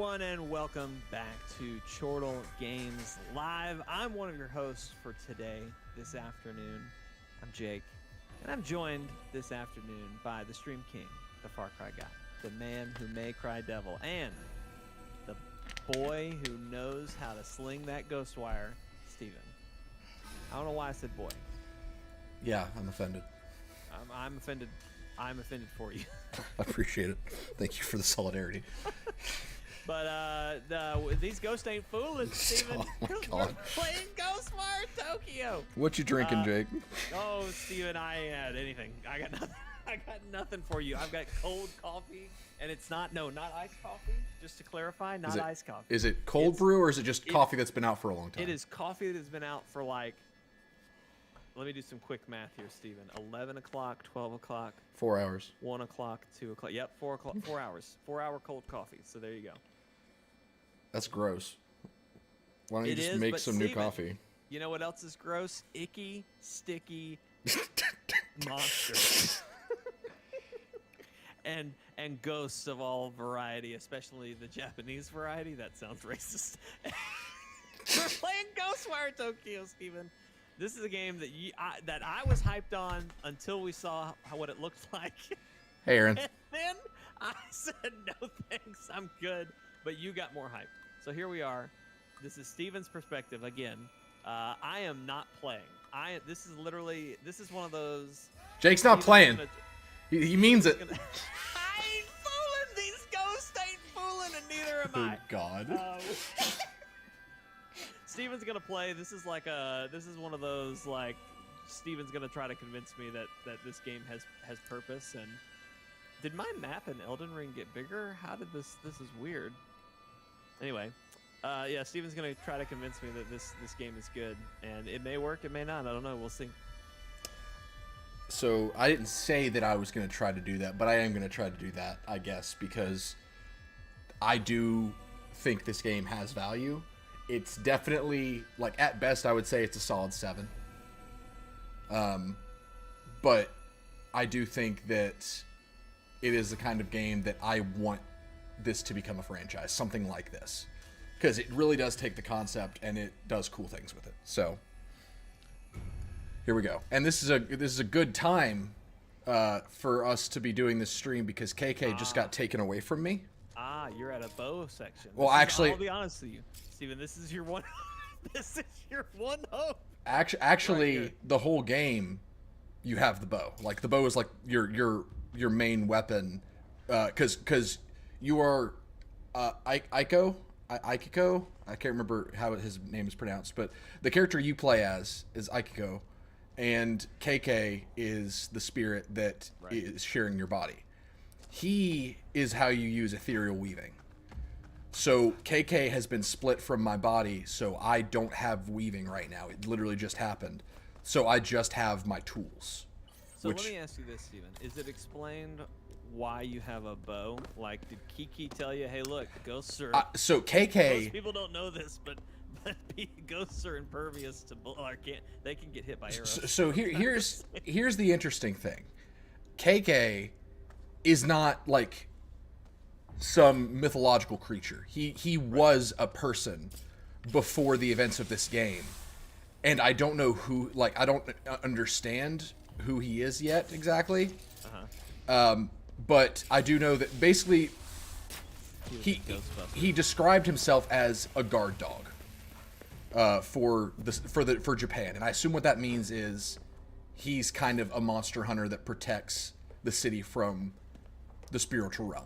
everyone, and welcome back to Chortle Games Live. I'm one of your hosts for today, this afternoon. I'm Jake, and I'm joined this afternoon by the Stream King, the Far Cry guy, the man who may cry devil, and the boy who knows how to sling that Ghostwire, Steven. I don't know why I said boy. Yeah, I'm offended. I'm offended. I'm offended for you. I appreciate it. Thank you for the solidarity. But these ghosts ain't fooling, Steven. Oh my God. We're playing Ghostwire Tokyo. What you drinking, Jake? Oh, Steven, I ain't had anything. I got nothing. I got nothing for you. I've got cold coffee, and it's not iced coffee. Just to clarify, not iced coffee. Is it cold brew or is it just coffee that's been out for a long time? It is coffee that has been out for like. Let me do some quick math here, Steven. 11 o'clock, 12 o'clock. 4 hours. 1 o'clock, 2 o'clock. Yep, 4 o'clock. 4 hours. 4-hour cold coffee. So there you go. That's gross. Why don't you It just is, make but some new Steven, coffee? You know what else is gross? Icky, sticky monsters. and ghosts of all variety, especially the Japanese variety. That sounds racist. We're playing Ghostwire Tokyo, Steven. This is a game that I was hyped on until we saw what it looked like. Hey, Aaron. And then I said, no thanks, I'm good. But you got more hype. So here we are. This is Steven's perspective again. I am not playing. This is one of those. Jake's not playing. He means it. I ain't fooling. These ghosts ain't fooling, and neither am I. Oh God. Steven's gonna play. This is one of those like Steven's gonna try to convince me that this game has purpose. And did my map in Elden Ring get bigger? How did this is weird. Anyway, yeah, Steven's gonna try to convince me that this game is good, and it may work, it may not. I don't know. We'll see. So I didn't say that I was going to try to do that, but I am going to try to do that, I guess, because I do think this game has value. It's definitely, like, at best, I would say it's a solid 7. But I do think that it is the kind of game that I want this to become a franchise, something like this. Because it really does take the concept and it does cool things with it. So, here we go. And this is a good time for us to be doing this stream because KK just got taken away from me. You're at a bow section. Well, actually, I'll be honest with you, Steven. This is your one. This is your one hope. Actually, right, the whole game, you have the bow. Like the bow is like your main weapon, because you are Akiko. I can't remember how his name is pronounced, but the character you play as is Akiko, and KK is the spirit that is sharing your body. He is how you use ethereal weaving. So KK has been split from my body, so I don't have weaving right now. It literally just happened. So I just have my tools. So let me ask you this, Steven. Is it explained why you have a bow? Like, did Kiki tell you, hey, look, ghosts are... So KK... Most people don't know this, but ghosts are impervious to... They can get hit by arrows. So here's the interesting thing. KK is not like some mythological creature. He was a person before the events of this game, and I don't know who. Like, I don't understand who he is yet exactly. But I do know that basically he described himself as a guard dog for Japan, and I assume what that means is he's kind of a monster hunter that protects the city from the spiritual realm.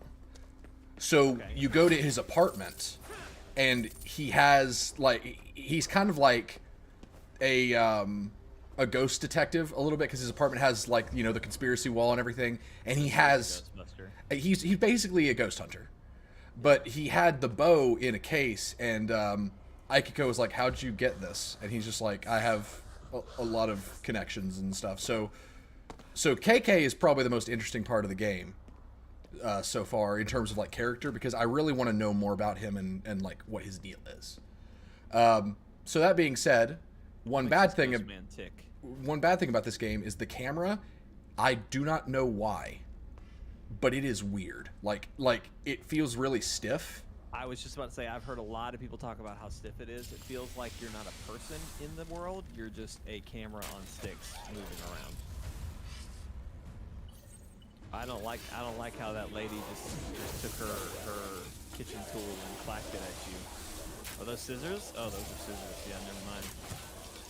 So you go to his apartment, and he has he's kind of like a ghost detective a little bit, because his apartment has the conspiracy wall and everything, and he's basically a ghost hunter, but he had the bow in a case, and Akiko was like, how'd you get this? And he's just like, I have a lot of connections and stuff. So KK is probably the most interesting part of the game so far in terms of like character, because I really want to know more about him and like what his deal is. So that being said, one bad thing about this game is the camera. I do not know why, but it is weird. Like it feels really stiff I was just about to say, I've heard a lot of people talk about how stiff it is. It feels like you're not a person in the world. You're just a camera on sticks moving around. I don't like how that lady just took her kitchen tool and clacked it at you. Are those scissors? Oh, those are scissors. Yeah, never mind.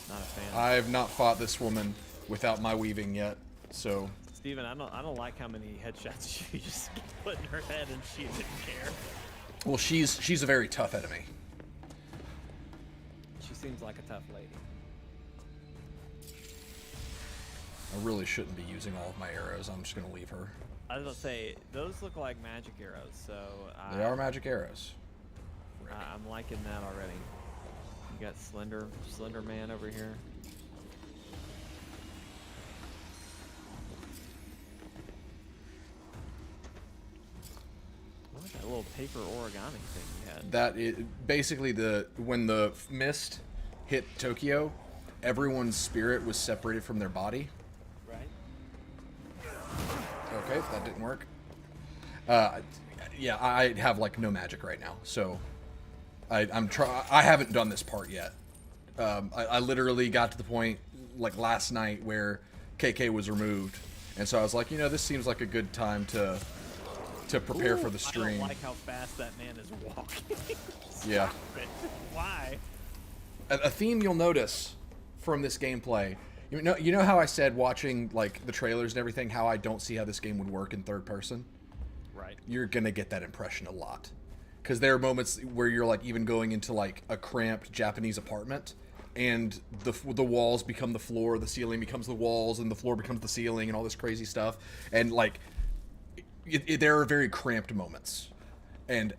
Not a fan. I have not fought this woman without my weaving yet, so. Steven, I don't like how many headshots you just put in her head and she didn't care. Well, she's a very tough enemy. She seems like a tough lady. I really shouldn't be using all of my arrows. I'm just gonna leave her. I was gonna say those look like magic arrows, so They are magic arrows. I'm liking that already. You got Slender Man over here. What was that little paper origami thing you had? That is basically when the mist hit Tokyo, everyone's spirit was separated from their body. Right. Okay, that didn't work. Yeah, I have like no magic right now, so I haven't done this part yet. I literally got to the point like last night where KK was removed, and so I was like, this seems like a good time to prepare for the stream. I don't like how fast that man is walking. Yeah. Why? A theme you'll notice from this gameplay. You know how I said watching like the trailers and everything, how I don't see how this game would work in third person? Right. You're gonna get that impression a lot. Because there are moments where you're like even going into like a cramped Japanese apartment, and the walls become the floor, the ceiling becomes the walls, and the floor becomes the ceiling, and all this crazy stuff. And like, there are very cramped moments, and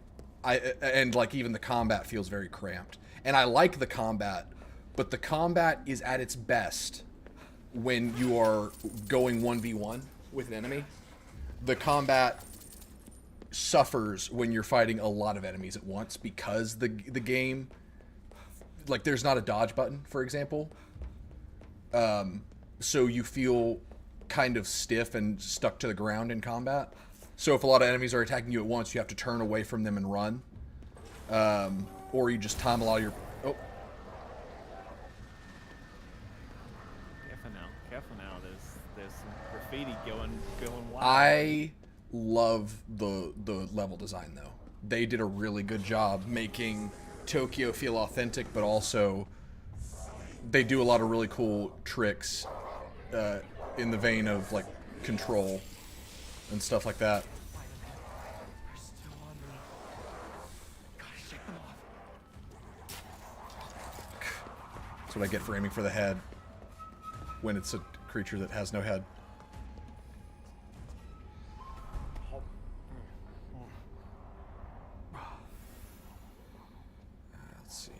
like even the combat feels very cramped. And I like the combat, but the combat is at its best when you are going 1v1 with an enemy. The combat suffers when you're fighting a lot of enemies at once, because the game, like, there's not a dodge button, for example. So you feel kind of stiff and stuck to the ground in combat. So if a lot of enemies are attacking you at once, you have to turn away from them and run. Or you just time a lot of your... Oh. Careful now. There's some graffiti going wild. I love the level design, though. They did a really good job making Tokyo feel authentic, but also they do a lot of really cool tricks in the vein of like Control and stuff like that. That's what I get for aiming for the head when it's a creature that has no head. Let's see.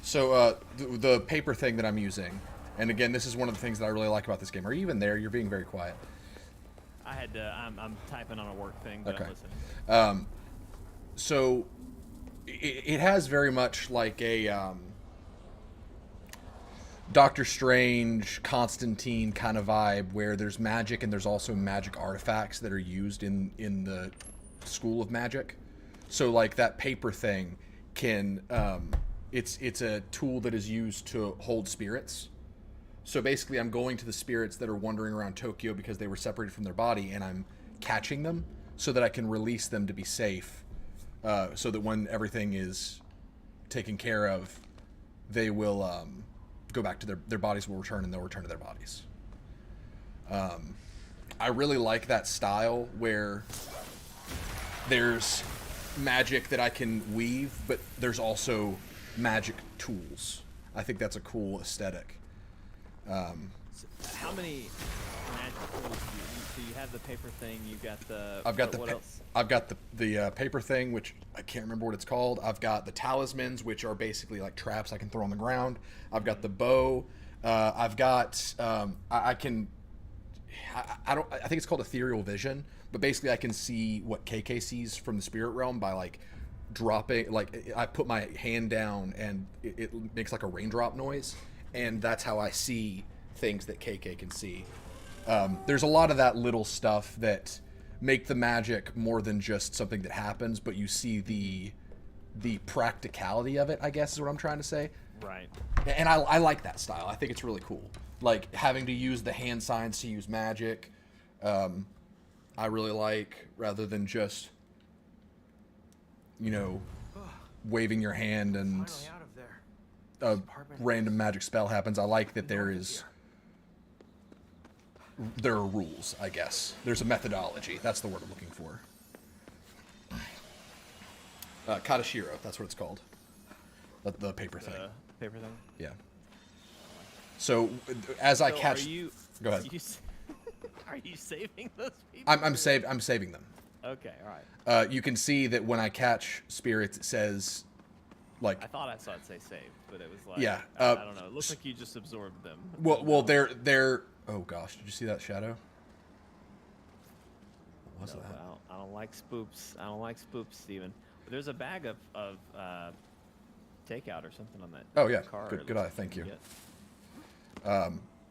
So the paper thing that I'm using, and again, this is one of the things that I really like about this game. Are you even there? You're being very quiet. I had to. I'm typing on a work thing, but Okay. I'm listening. So it has very much like a Doctor Strange, Constantine kind of vibe, where there's magic and there's also magic artifacts that are used in the school of magic. So like that paper thing can it's a tool that is used to hold spirits. So basically I'm going to the spirits that are wandering around Tokyo because they were separated from their body, and I'm catching them so that I can release them to be safe, so that when everything is taken care of, they will go back to their bodies will return, and they'll return to their bodies. I really like that style where there's magic that I can weave, but there's also magic tools. I think that's a cool aesthetic. So how many magic tools do you use? So you have the paper thing. You got the. What else? I've got the paper thing, which I can't remember what it's called. I've got the talismans, which are basically like traps I can throw on the ground. I've got the bow. I've got I can I don't. I think it's called ethereal vision, but basically I can see what KK sees from the spirit realm by like dropping. Like I put my hand down and it makes like a raindrop noise, and that's how I see things that KK can see. There's a lot of that little stuff that make the magic more than just something that happens, but you see the practicality of it, I guess is what I'm trying to say. Right. And I like that style. I think it's really cool. Like having to use the hand signs to use magic. I really like, rather than just, waving your hand and a random magic spell happens. I like that there are rules, I guess. There's a methodology. That's the word I'm looking for. Katashiro, that's what it's called. The paper thing. Paper thing? Yeah. So, as I catch... Go ahead. Are you saving those people? I'm saving them. Okay, alright. You can see that when I catch spirits, it says, like... I thought I saw it say save, but it was like... Yeah. I don't know. It looks like you just absorbed them. Well, they're... Oh, gosh. Did you see that shadow? What was that? I don't like spoops. I don't like spoops, Steven. There's a bag of takeout or something on that. Oh, yeah. Car. Good eye. Thank you.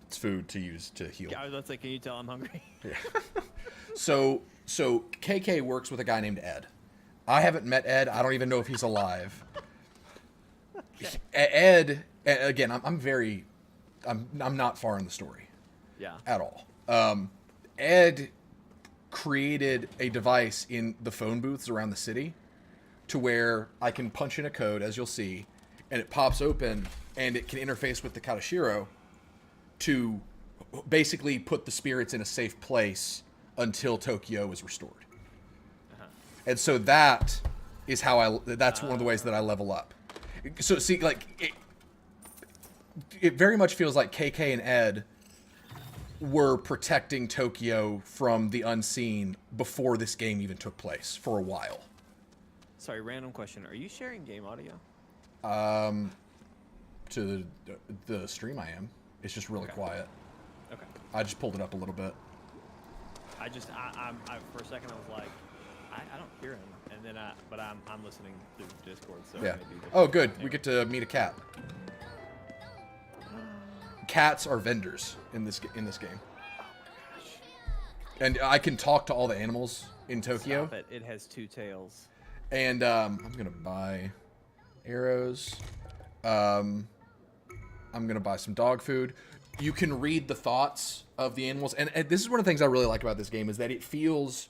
It's food to use to heal. Yeah, I was about to say, can you tell I'm hungry? Yeah. So KK works with a guy named Ed. I haven't met Ed. I don't even know if he's alive. Okay. Ed, again, I'm not far in the story. Yeah. At all. Ed created a device in the phone booths around the city to where I can punch in a code, as you'll see, and it pops open, and it can interface with the Katashiro to basically put the spirits in a safe place until Tokyo is restored. Uh-huh. And so that is how that's one of the ways that I level up. So see, like, it very much feels like KK and Ed were protecting Tokyo from the unseen before this game even took place for a while. Sorry, random question. Are you sharing game audio? To the stream I am. It's just really quiet. Okay. I just pulled it up a little bit. I for a second I was like, I don't hear him, and then but I'm listening through Discord, so yeah. Maybe Oh, good. We get to meet a cat. Cats are vendors in this game. And I can talk to all the animals in Tokyo. Stop it. It has two tails. And I'm gonna buy arrows. I'm gonna buy some dog food. You can read the thoughts of the animals, and this is one of the things I really like about this game, is that it feels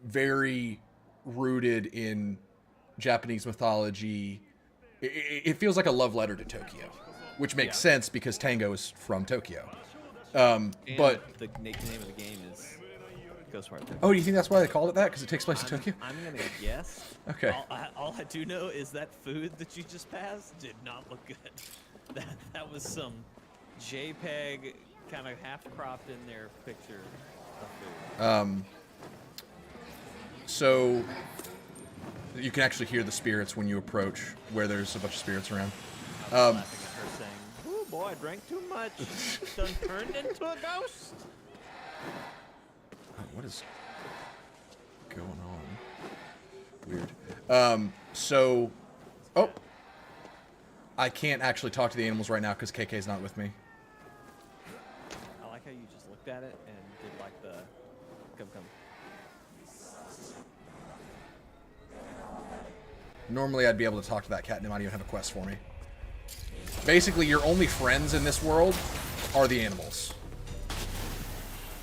very rooted in Japanese mythology. It feels like a love letter to Tokyo, which makes sense because Tango is from Tokyo. But the name of the game is Ghostwire. Oh, do you think that's why they called it that? Because it takes place in Tokyo? I'm gonna guess. Okay. All I do know is that food that you just passed did not look good. That was some JPEG kind of half cropped in their picture of food. So you can actually hear the spirits when you approach where there's a bunch of spirits around. I was laughing at her saying, "Oh boy, I drank too much. Done turned into a ghost." What is going on? Weird. Oh, I can't actually talk to the animals right now because KK's not with me. I like how you just looked at it and did like the come. Normally I'd be able to talk to that cat and it might even have a quest for me. Basically, your only friends in this world are the animals.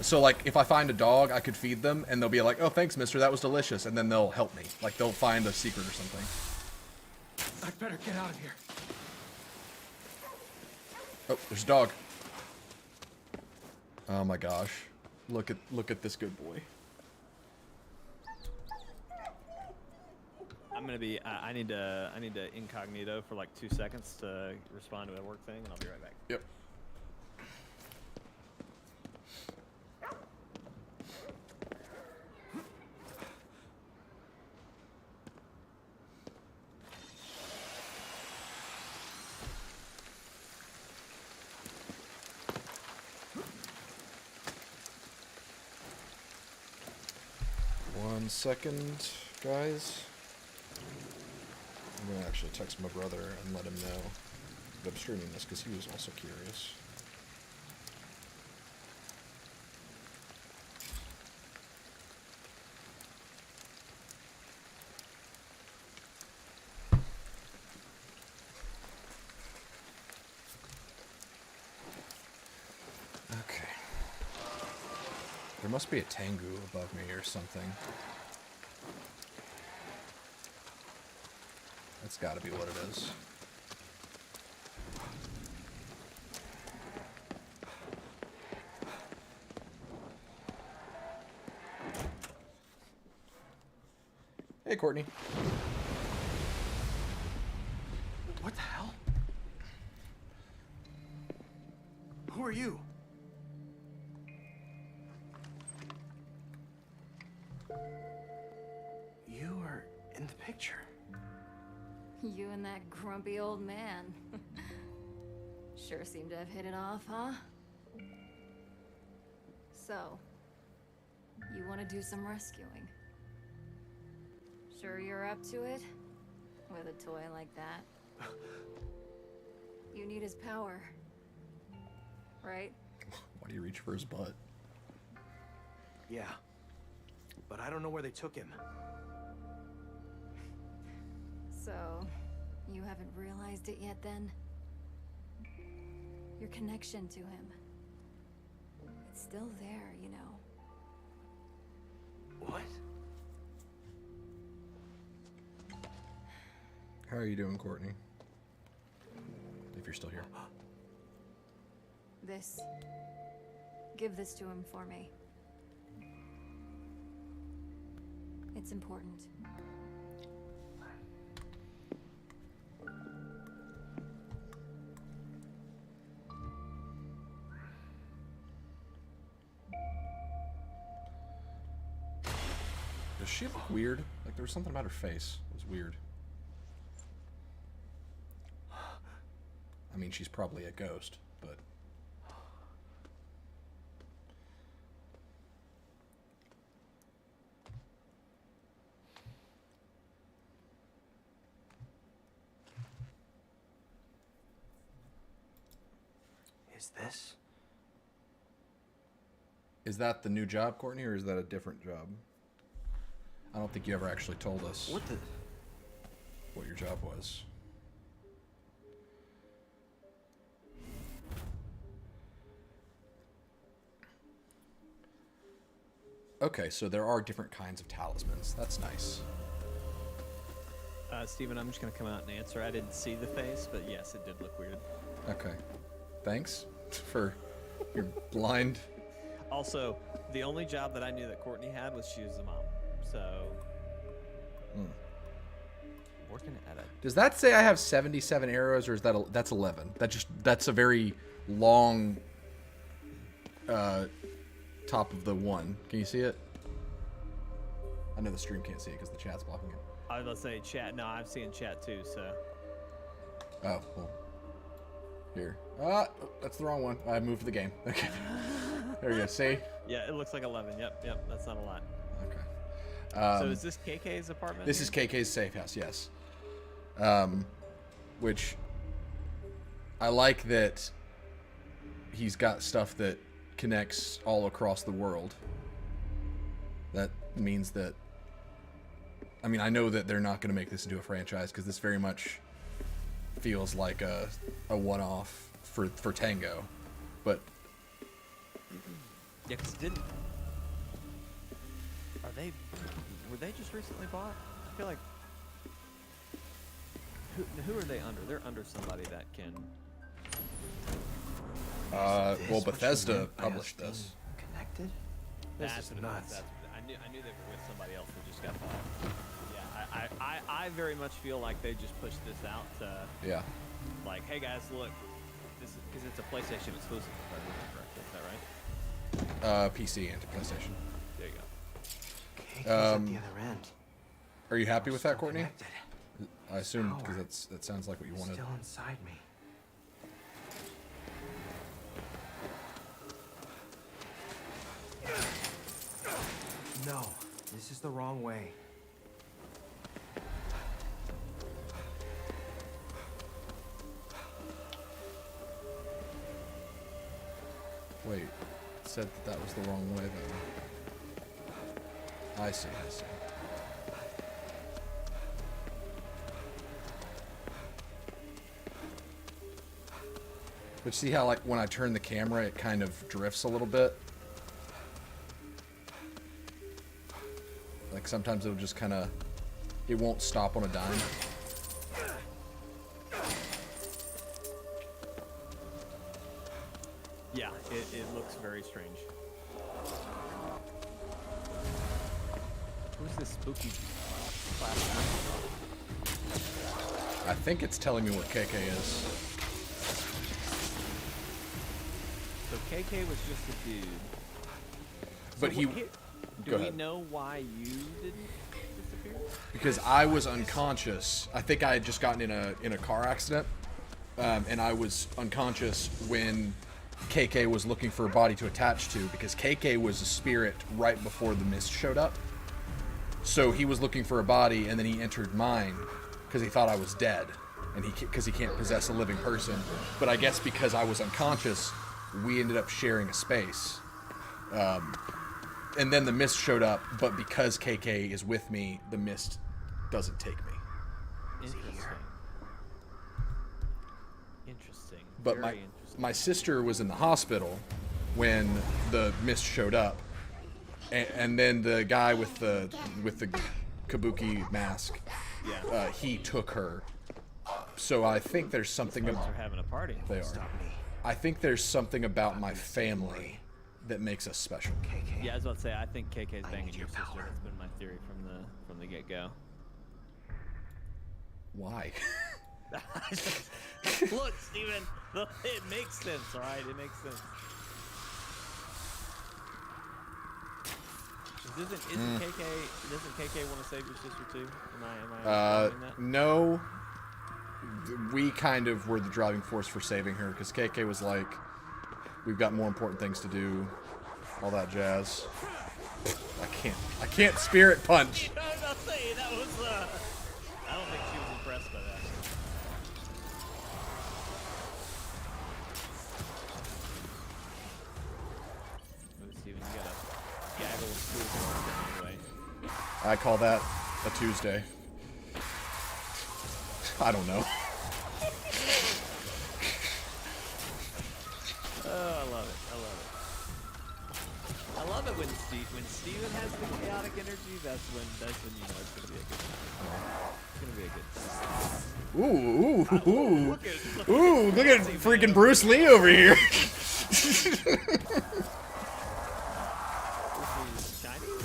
So, like, if I find a dog, I could feed them, and they'll be like, "Oh, thanks, mister, that was delicious," and then they'll help me. Like, they'll find a secret or something. I'd better get out of here. Oh, there's a dog. Oh my gosh. Look at this good boy. I'm gonna be. I need to incognito for like 2 seconds to respond to a work thing, and I'll be right back. Yep. 1 second, guys. I'm gonna actually text my brother and let him know that I'm streaming this because he was also curious. Okay. There must be a Tengu above me or something. That's gotta be what it is. Hey, Courtney. What the hell? Who are you? You are in the picture. You and that grumpy old man. Sure seem to have hit it off, huh? So, you want to do some rescuing? Sure you're up to it? With a toy like that? You need his power. Right? Why do you reach for his butt? Yeah. But I don't know where they took him. So, you haven't realized it yet then? Your connection to him. It's still there, you know. What? How are you doing, Courtney? If you're still here. This. Give this to him for me. It's important. Does she look weird? Like there was something about her face. It was weird. I mean, she's probably a ghost, but... Is this? Is that the new job, Courtney, or is that a different job? I don't think you ever actually told us What the? what your job was. Okay, so there are different kinds of talismans. That's nice. Steven, I'm just going to come out and answer. I didn't see the face, but yes, it did look weird. Okay. Thanks for your blind... Also, the only job that I knew that Courtney had was she was the mom. So, working at it. Does that say I have 77 arrows, or is that that's 11? That's a very long top of the one. Can you see it? I know the stream can't see it because the chat's blocking it. I was going to say chat. No, I'm seeing chat too, so. Oh, well. Here. Ah, oh, that's the wrong one. I moved the game. Okay. There you go. See? Yeah, it looks like 11. Yep. That's not a lot. Okay. So is this KK's apartment? This is KK's safe house, yes. Which I like that he's got stuff that connects all across the world. That means that, I mean, I know that they're not going to make this into a franchise because this very much feels like a one-off for Tango, but Yeah, because were they just recently bought? I feel like, who are they under? They're under somebody that can. well, Bethesda published this. Connected? This is what it nuts. was. I knew they were with somebody else that just got bought. Yeah, I very much feel like they just pushed this out to, Yeah. like, hey guys, look, this is because it's a PlayStation exclusive, if I remember correctly. Is that right? PC and PlayStation. There you go. KK's at the other end. Are you happy with that, Courtney? Connected. I assume Power. because that sounds like what you wanted. Still inside me. No, This is the wrong way. Wait, it said that was the wrong way, though. I see, I see. But see how, like, when I turn the camera, it kind of drifts a little bit? Like, sometimes it'll just kind of... It won't stop on a dime. Yeah, it looks very strange. Who's this spooky class? I think it's telling me what KK is. So KK was just a dude. But So he... Do Go we ahead. know why you didn't disappear? Because I was unconscious. I think I had just gotten in a car accident, and I was unconscious when KK was looking for a body to attach to. Because KK was a spirit right before the mist showed up, so he was looking for a body, and then he entered mine because he thought I was dead, and because he can't possess a living person. But I guess because I was unconscious, we ended up sharing a space. And then the mist showed up, but because KK is with me, the mist doesn't take me. Interesting. Interesting. But Very interesting. my sister was in the hospital when the mist showed up, and then the guy with the kabuki mask, Yeah. he took her. So I think there's something. Folks are having a party. They are. I think there's something about my family that makes us special. Yeah, I was about to say, I think KK's banging your sister. That's been my theory from the get-go. Why? Look, Steven, it makes sense, all right? It makes sense. Doesn't KK want to save your sister too? Am I doing that? No. We kind of were the driving force for saving her, because KK was like, we've got more important things to do, all that jazz. I can't spirit punch. I was about to say, that was, I don't think she was impressed by that. Ooh, Steven, you got a gaggle of school anyway. I call that a Tuesday. I don't know. Oh, I love it. I love it when Steven has the chaotic energy. That's when you know it's gonna be a good time. It's gonna be a good time. Ooh, look at freaking Bruce Lee over here. This is Chinese,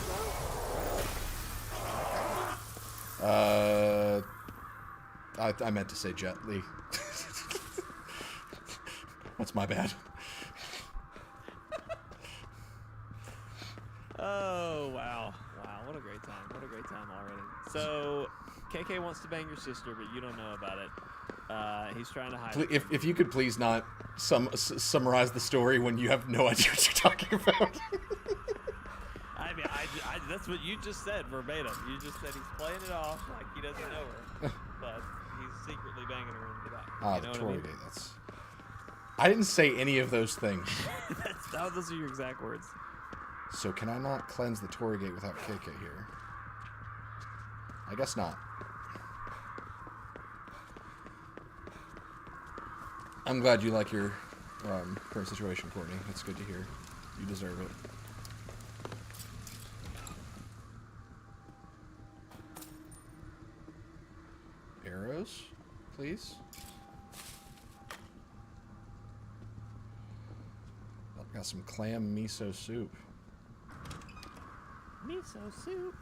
though? I meant to say Jet Li. That's my bad. Oh, wow. Wow, what a great time. What a great time already. So, KK wants to bang your sister, but you don't know about it. He's trying to hide it. If you could please not summarize the story when you have no idea what you're talking about. I mean, that's what you just said verbatim. You just said he's playing it off like he doesn't know her, but he's secretly banging her in the back. Ah, You the know what I Tory mean? Gate. That's. I didn't say any of those things. Those are your exact words. So can I not cleanse the Tory Gate without KK here? I guess not. I'm glad you like your current situation, Courtney. That's good to hear. You deserve it. Arrows, please. I've got some clam miso soup. Miso soup.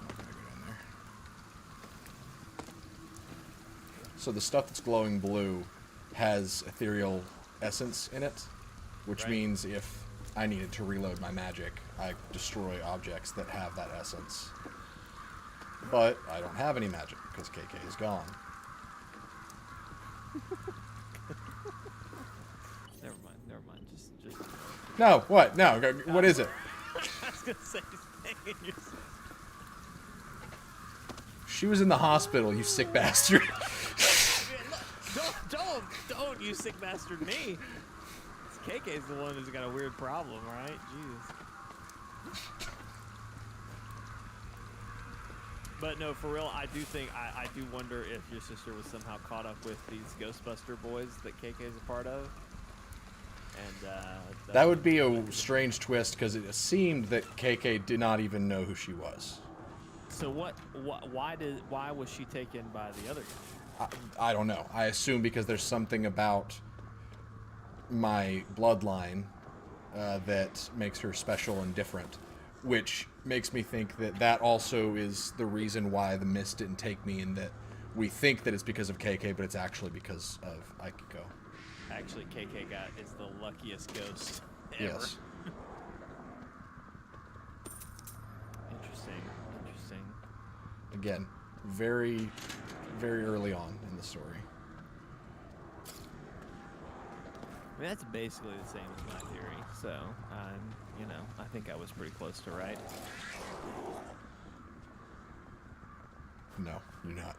Not gonna go in there. So the stuff that's glowing blue has ethereal essence in it, which Right. means if I needed to reload my magic, I destroy objects that have that essence. But I don't have any magic because KK is gone. Never mind. never mind. Just. No, what? No, what is it? I was gonna say he's banging your sister. She was in the hospital, you sick bastard. Don't you sick bastard me. KK's the one who's got a weird problem, right? Jeez. But no, for real, I do think, I do wonder if your sister was somehow caught up with these Ghostbuster boys that KK is a part of. And that would be a strange twist, because it seemed that KK did not even know who she was. So why was she taken by the other guy? I don't know. I assume because there's something about my bloodline that makes her special and different, which makes me think that that also is the reason why the mist didn't take me, and that we think that it's because of KK, but it's actually because of Akiko. Actually, KK is the luckiest ghost ever. Yes. Interesting. Again, very, very early on in the story. I mean, that's basically the same as my theory, so I think I was pretty close to right. No, you're not.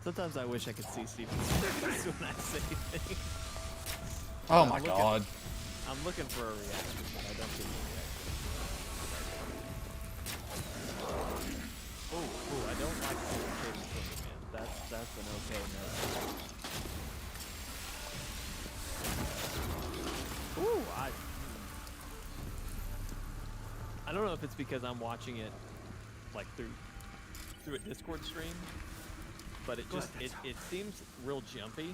Sometimes I wish I could see Steven's face when I say things. Oh my god. I'm looking for a reaction, but I don't get a reaction. Oh, I don't like the cable swinging, man. That's an okay no. Ooh, I don't know if it's because I'm watching it like through a Discord stream, but it seems real jumpy.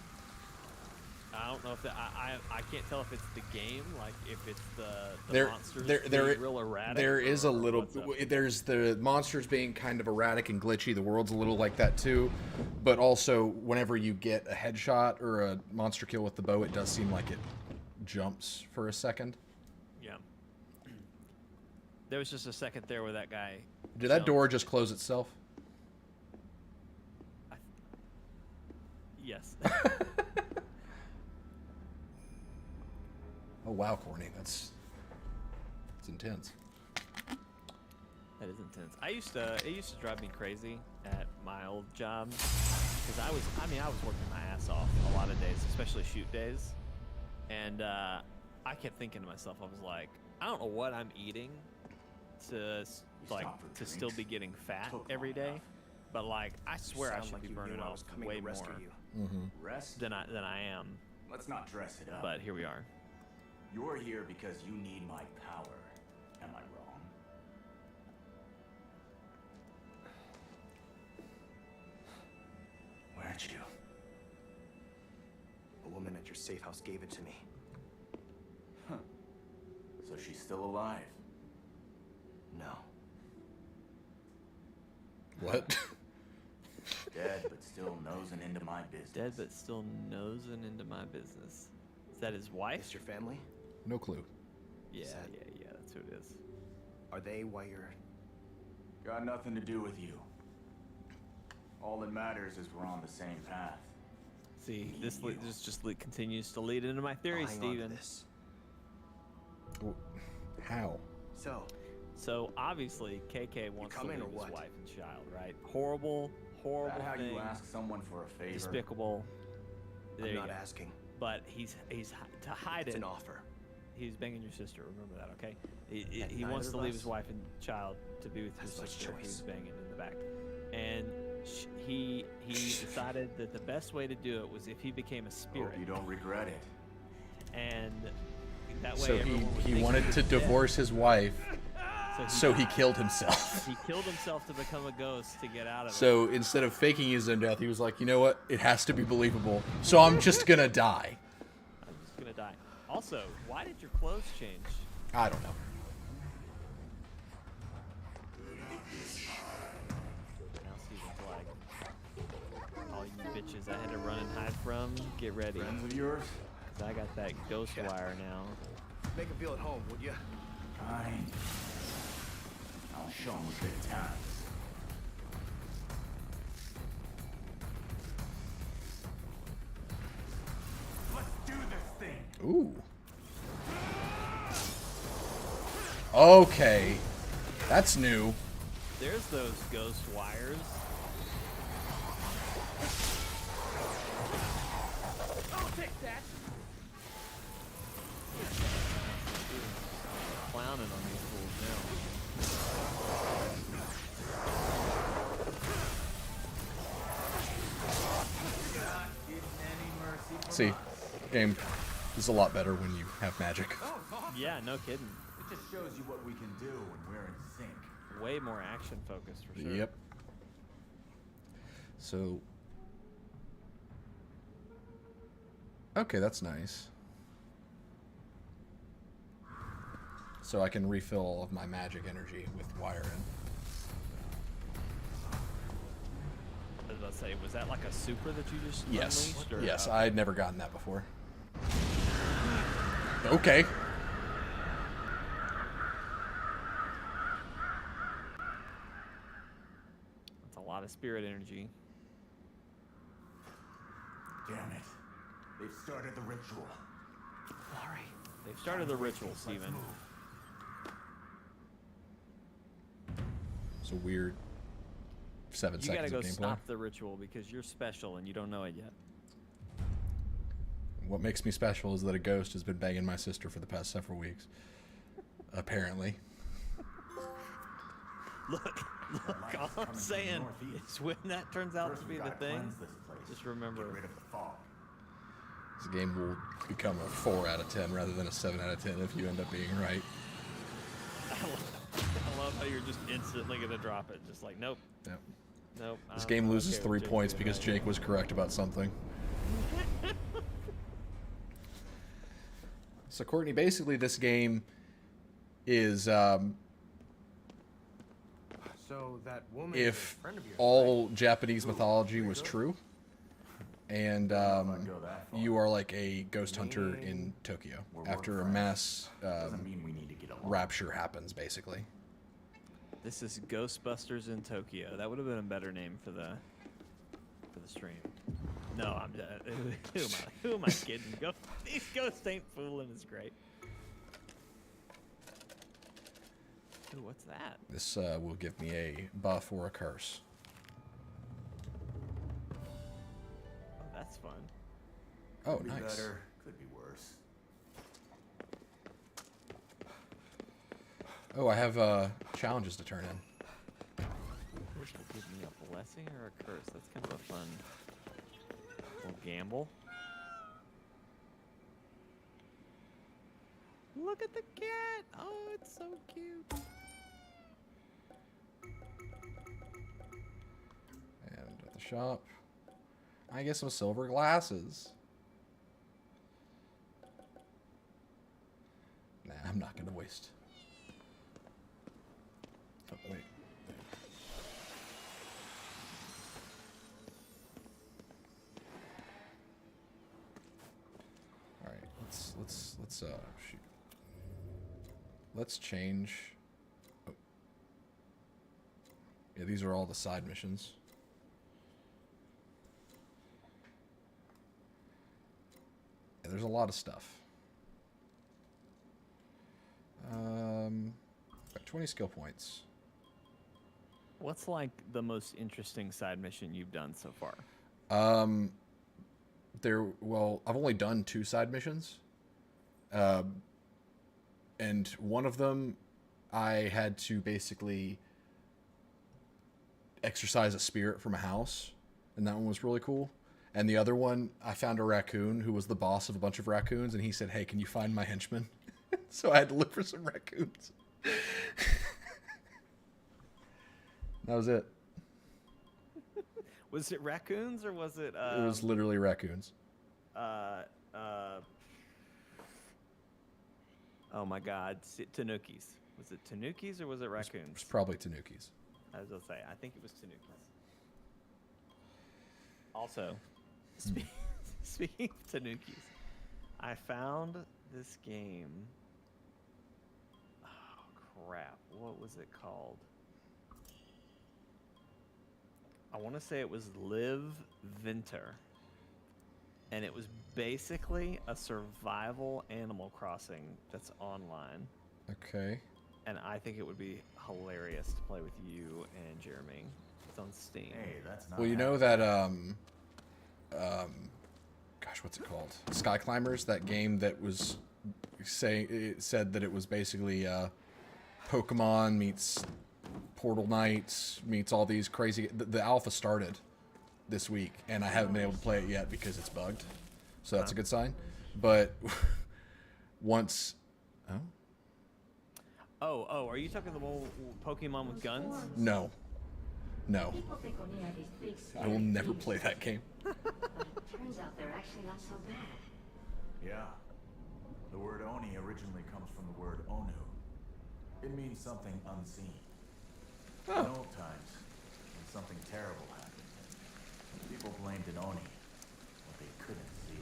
I don't know if I can't tell if it's the game, like if it's the monsters being real erratic. There is a little. There's the monsters being kind of erratic and glitchy. The world's a little like that too, but also whenever you get a headshot or a monster kill with the bow, it does seem like it jumps for a second. Yeah. There was just a second there where that guy. Did that door just close itself? Yes. Oh wow, Courtney, that's intense. That is intense. It used to drive me crazy at my old job because I was working my ass off a lot of days, especially shoot days, and I kept thinking to myself, I was like, I don't know what I'm eating to still be getting fat every day, but like I swear I should be burning off way more than I am. Let's not dress it up. But here we are. You're here because you need my power. Am I wrong? Where'd you? A woman at your safe house gave it to me. Huh. So she's still alive? No. What? Dead, but still nosing into my business. Dead but still nosing into my business. Is that his wife? Is your family? No clue. Yeah, that's who it is. Are they why you're... Got nothing to do with you. All that matters is we're on the same path. See, this just continues to lead into my theory, Steven. This. How? So obviously, KK wants to leave his wife and child, right? Horrible That how thing. you ask someone for a favor? Despicable. I'm not asking. But he's to hide It's it. an offer. He's banging your sister. Remember that, okay? He wants to leave his wife and child to be with his sister. He's banging in the back, and he decided that the best way to do it was if he became a spirit. Hope you don't regret it. And that way, So everyone would he think wanted was to dead. divorce his wife, so he died. killed himself. He killed himself to become a ghost to get out of it. So instead of faking his own death, he was like, you know what? It has to be believable. So I'm just gonna die. I'm just gonna die. Also, why did your clothes change? I don't know. Now Steven's like, all you bitches I had to run and hide from, get ready. Friends of yours? Cause I got that Ghostwire now. Make him feel at home, would you? Fine. I'll show him what good times. Ooh. Okay. That's new. There's those Ghostwires. I'll fix that. Clowning on these fools now. See, game is a lot better when you have magic. Yeah, no kidding. It just shows you what we can do when we're in sync. Way more action focused for sure. Yep. So. Okay, that's nice. So I can refill all of my magic energy with wiring. I was about to say, was that like a super that you just Yes. unleashed? Or, Yes, I had never gotten that before. Okay. That's a lot of spirit energy. Damn it. They've started the ritual. All right. They've started the ritual, Steven. It's a weird 7 You gotta seconds go of gameplay. stop the ritual because you're special and you don't know it yet. What makes me special is that a ghost has been banging my sister for the past several weeks. Apparently. Look, all I'm saying is when that turns out to be the thing, just remember. Get rid of the fog. This game will become a 4 out of 10 rather than a 7 out of 10 if you end up being right. I love how you're just instantly gonna drop it. Just like, nope, Yep. nope. This I'm game not loses okay 3 with points Jake because doing Jake was correct about something. So Courtney, basically this game is So that woman is a if friend of yours, all right? Japanese mythology was true, and go that far. you are like a ghost hunter in Tokyo after a mass Doesn't mean we need to get along. rapture happens, basically. it. This is Ghostbusters in Tokyo. That would have been a better name for the stream. No, I'm who am I kidding? These ghosts ain't fooling is great. Ooh, what's that? This will give me a buff or a curse. Oh, that's fun. Oh, Could be nice. better, could be worse. Oh, I have challenges to turn in. This will give me a blessing or a curse. That's kind of a fun little gamble. Look at the cat! Oh, it's so cute. And at the shop, I get some silver glasses. Nah, I'm not gonna waste. Oh, wait. All right, let's shoot. Let's change. Oh. Yeah, these are all the side missions. Yeah, there's a lot of stuff. Got 20 skill points. What's like the most interesting side mission you've done so far? Well, I've only done 2 side missions. And one of them, I had to basically exorcise a spirit from a house, and that one was really cool. And the other one, I found a raccoon who was the boss of a bunch of raccoons, and he said, "Hey, can you find my henchman?" So I had to look for some raccoons. That was it. Was it raccoons or was it? It was literally raccoons. Oh my God, Tanukis. Was it Tanukis or was it It raccoons? was probably Tanukis. I was gonna say, I think it was Tanukis. Also, speaking of Tanukis, I found this game. Oh crap! What was it called? I want to say it was Live Vinter, and it was basically a survival Animal Crossing that's online. Okay. And I think it would be hilarious to play with you and Jeremy. It's on Steam. Hey, that's not. Well, you know that gosh, what's it called? Sky Climbers, that game that was said that it was basically Pokemon meets Portal Knights meets all these crazy. The alpha started this week, and I haven't been able to play it yet because it's bugged. So that's a good sign. But once, Oh, are you talking the whole Pokemon with guns? no, I will never play that game. Turns out they're actually not so bad. Yeah. The word Oni originally comes from the word Onu. It means something unseen. In old times, when something terrible happened, people blamed an Oni, what they couldn't see.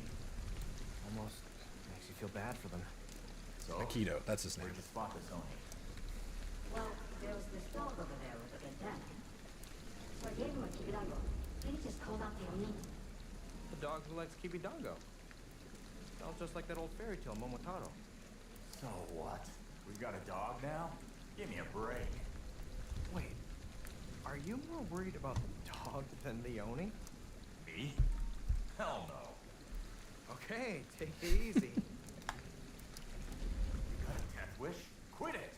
Almost makes you feel bad for them. So, Akito, that's his name. where'd you spot this Oni? Well, there was this dog over there with a bandana. So I gave him a kibidango. Then he just called out the Oni. The dog who likes Kibidango. Sounds just like that old fairy tale, Momotaro. So what? We got a dog now? Give me a break. Wait, are you more worried about the dog than the Oni? Me? Hell no. Okay, take it easy. You got a death wish? Quit it!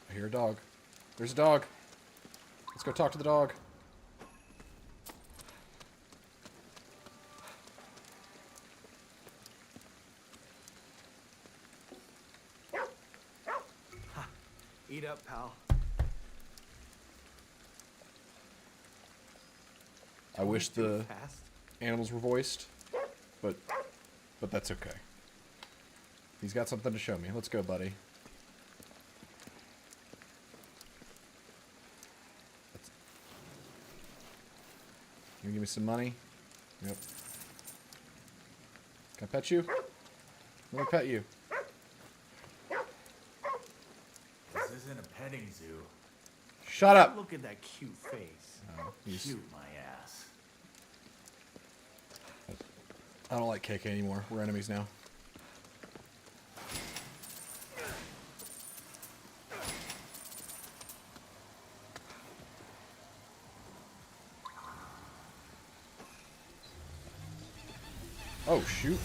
I hear a dog. There's a dog. Let's go talk to the dog. Eat up, pal. I wish the Fast. animals were voiced, but that's okay. He's got something to show me. Let's go, buddy. You give me some money? Yep. Can I pet you? Let me pet you. This isn't a petting zoo. Shut up! Look at that cute face. Oh, he's- Cute my ass. I don't like KK anymore. We're enemies now. Oh, shoot.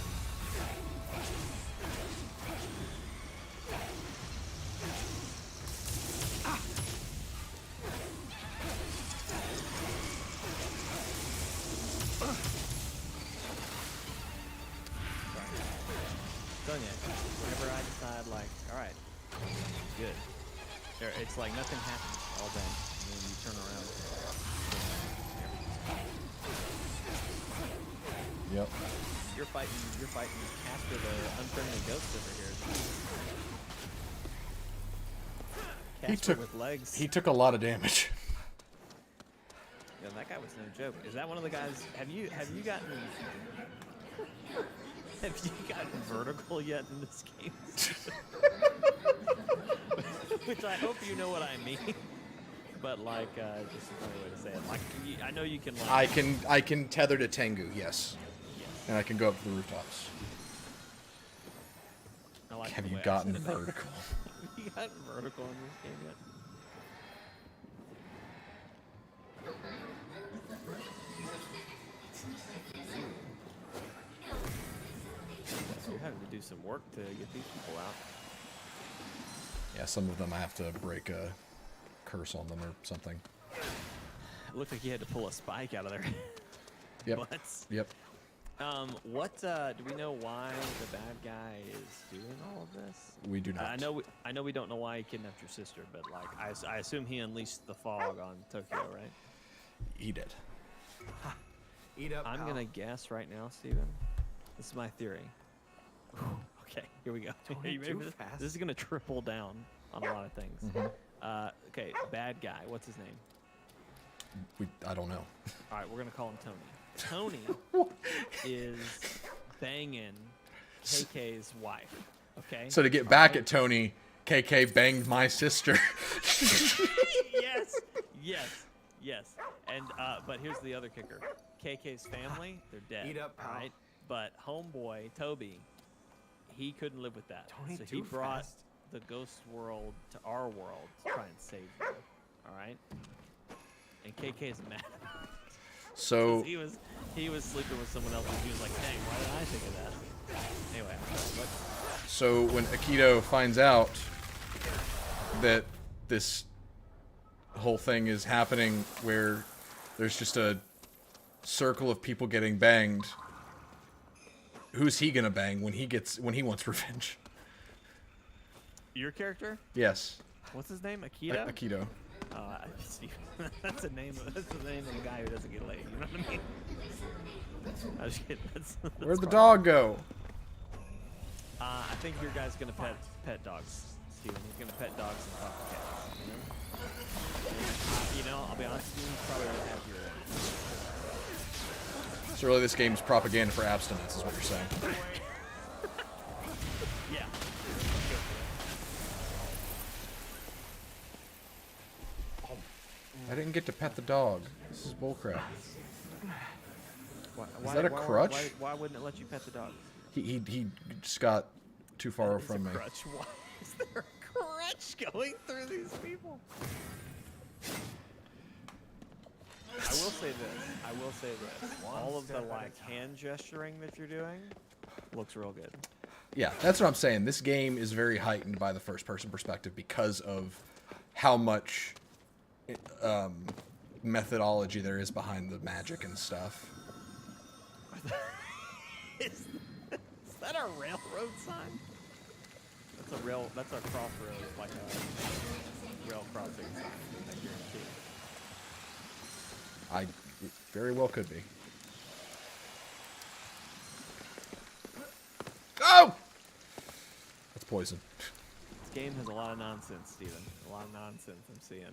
Done yet. Whenever I decide, like, alright, good. It's like nothing happens all day. And then you turn around. Yep. You're fighting Casper the unfriendly ghost over here. Casper with legs. He took a lot of damage. Yeah, that guy was no joke. Is that one of the guys? Have you gotten vertical yet in this game? Which I hope you know what I mean. But like, just a funny way to say it. Like, I know you can. Like, I can tether to Tengu, yes, and I can go up to the rooftops. I like Have the you way I gotten said it. vertical? Have you gotten vertical in this game yet? You're having to do some work to get these people out. Yeah, some of them I have to break a curse on them or something. It looked like you had to pull a spike out of their Yep. butts. Yep. Do we know why the bad guy is doing all of this? We do not. I know we don't know why he kidnapped your sister, but like I assume he unleashed the fog on Tokyo, right? He did. Eat up, I'm pal. gonna guess right now, Steven. This is my theory. Okay, here we go. Are you ready too for this? fast. This is gonna triple down on a lot of things. Okay, bad guy. What's his name? I don't know. All right, we're gonna call him Tony. Tony is banging KK's wife. Okay. So to get back at Tony, KK banged my sister. yes. And but here's the other kicker. KK's family, they're dead. Eat up, pal. right? But homeboy Toby, he couldn't live with that, Don't eat so he too brought fast. the ghost world to our world to try and save you. All right. And KK's mad. So he was sleeping with someone else, and he was like, "Dang, why did I think of that?" Anyway, So when Akito finds out that this whole thing is happening where there's just a circle of people getting banged, who's he gonna bang when he wants revenge? your character, Yes. what's his name? Akito. Akito. Steve, that's the name of a guy who doesn't get laid. You know what I mean? I was kidding. That's Where'd the fine. dog go? I think your guy's gonna pet dogs, Steven. He's gonna pet dogs and talk to cats. You know, I'll be honest with you, he's probably gonna have your. So really, this game's propaganda for abstinence, is what you're saying. Yeah. I didn't get to pet the dog. This is bullcrap. Why, that a crutch? Why wouldn't it let you pet the dog? He just got too far Is from a me. crutch? Why is there a crutch going through these people? I will say this. All of the like hand gesturing that you're doing looks real good. Yeah, that's what I'm saying. This game is very heightened by the first-person perspective because of how much methodology there is behind the magic and stuff. Is that a railroad sign? That's a crossroad, like a rail crossing sign. I guarantee. It very well could be. Oh! That's poison. This game has a lot of nonsense, Steven. A lot of nonsense I'm seeing.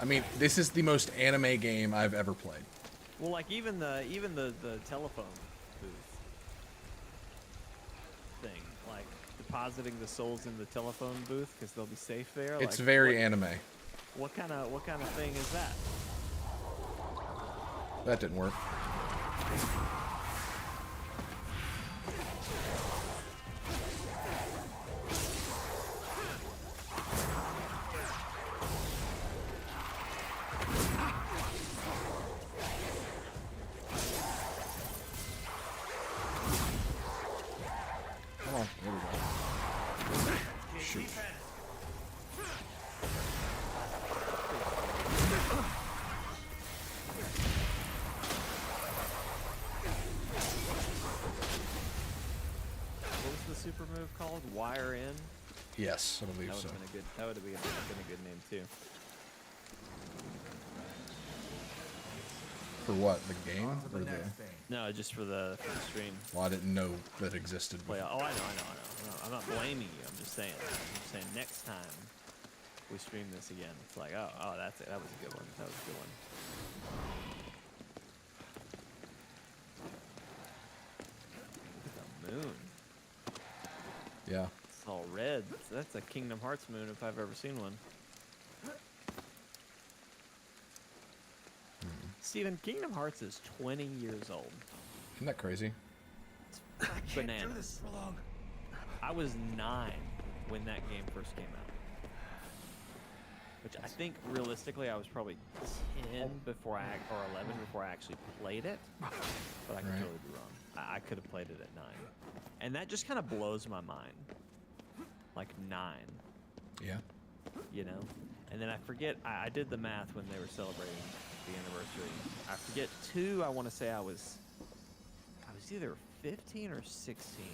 I mean, this is the most anime game I've ever played. Well, like even the telephone booth thing, like depositing the souls in the telephone booth because they'll be safe there. It's like, very anime. What kind of thing is that? That didn't work. Come on, there we go. Shoot. What was the super move called? Wire in. Yes, I believe That so. would have been a good. That would have been a good name too. For what? The game? On to Or the the... next thing. No, just for the stream. Well, I didn't know that existed. Play. Oh, I know. I'm not blaming you. I'm just saying. Next time we stream this again, it's like, oh, that's it. That was a good one. That was a good one. Look at the moon. Yeah. It's all red. That's a Kingdom Hearts moon if I've ever seen one. Steven, Kingdom Hearts is 20 years old. Isn't that crazy? Bananas. I was 9 when that game first came out. Which I think realistically I was probably 10 before or 11 before I actually played it. But I could Right. totally be wrong. I could have played it at 9. And that just kind of blows my mind. Like 9, Yeah. you know? And then I forget, I did the math when they were celebrating the anniversary. I forget 2, I want to say I was either 15 or 16.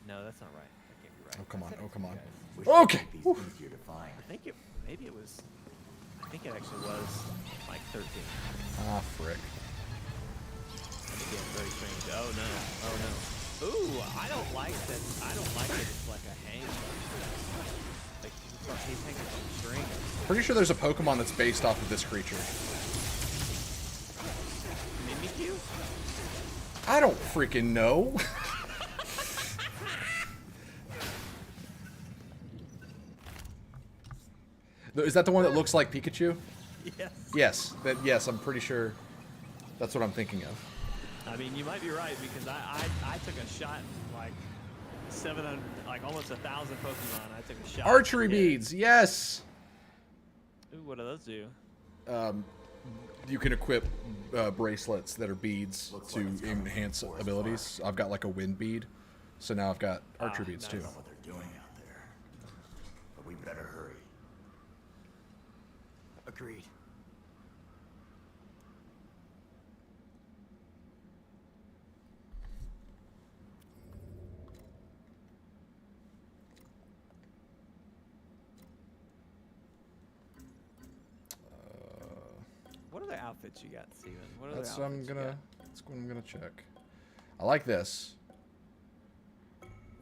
No, that's not right. That can't be right. Oh, come on. Oh, come on. Wish Okay. These easier to find. I think it actually was like 13. Ah, frick. Again, very strange. Oh no. Ooh, I don't like that. It's like a hang. Like he's hanging from a string. Pretty sure there's a Pokemon that's based off of this creature. Mimikyu? I don't freaking know. Is that the one that looks like Pikachu? Yes. Yes. Yes, I'm pretty sure that's what I'm thinking of. I mean, you might be right because I took a shot like 700, like almost 1,000 Pokemon. I took a shot. Archery Yeah. beads, yes. Ooh, what do those do? You can equip bracelets that are beads Looks to like it's coming from enhance the forest abilities. I've got like a wind bead, so now I've got archery beads nice. too. I don't know what they're doing out there, but we better hurry. Agreed. What other outfits you got, Steven? What other That's what outfits you got? that's what I'm gonna check. I like this.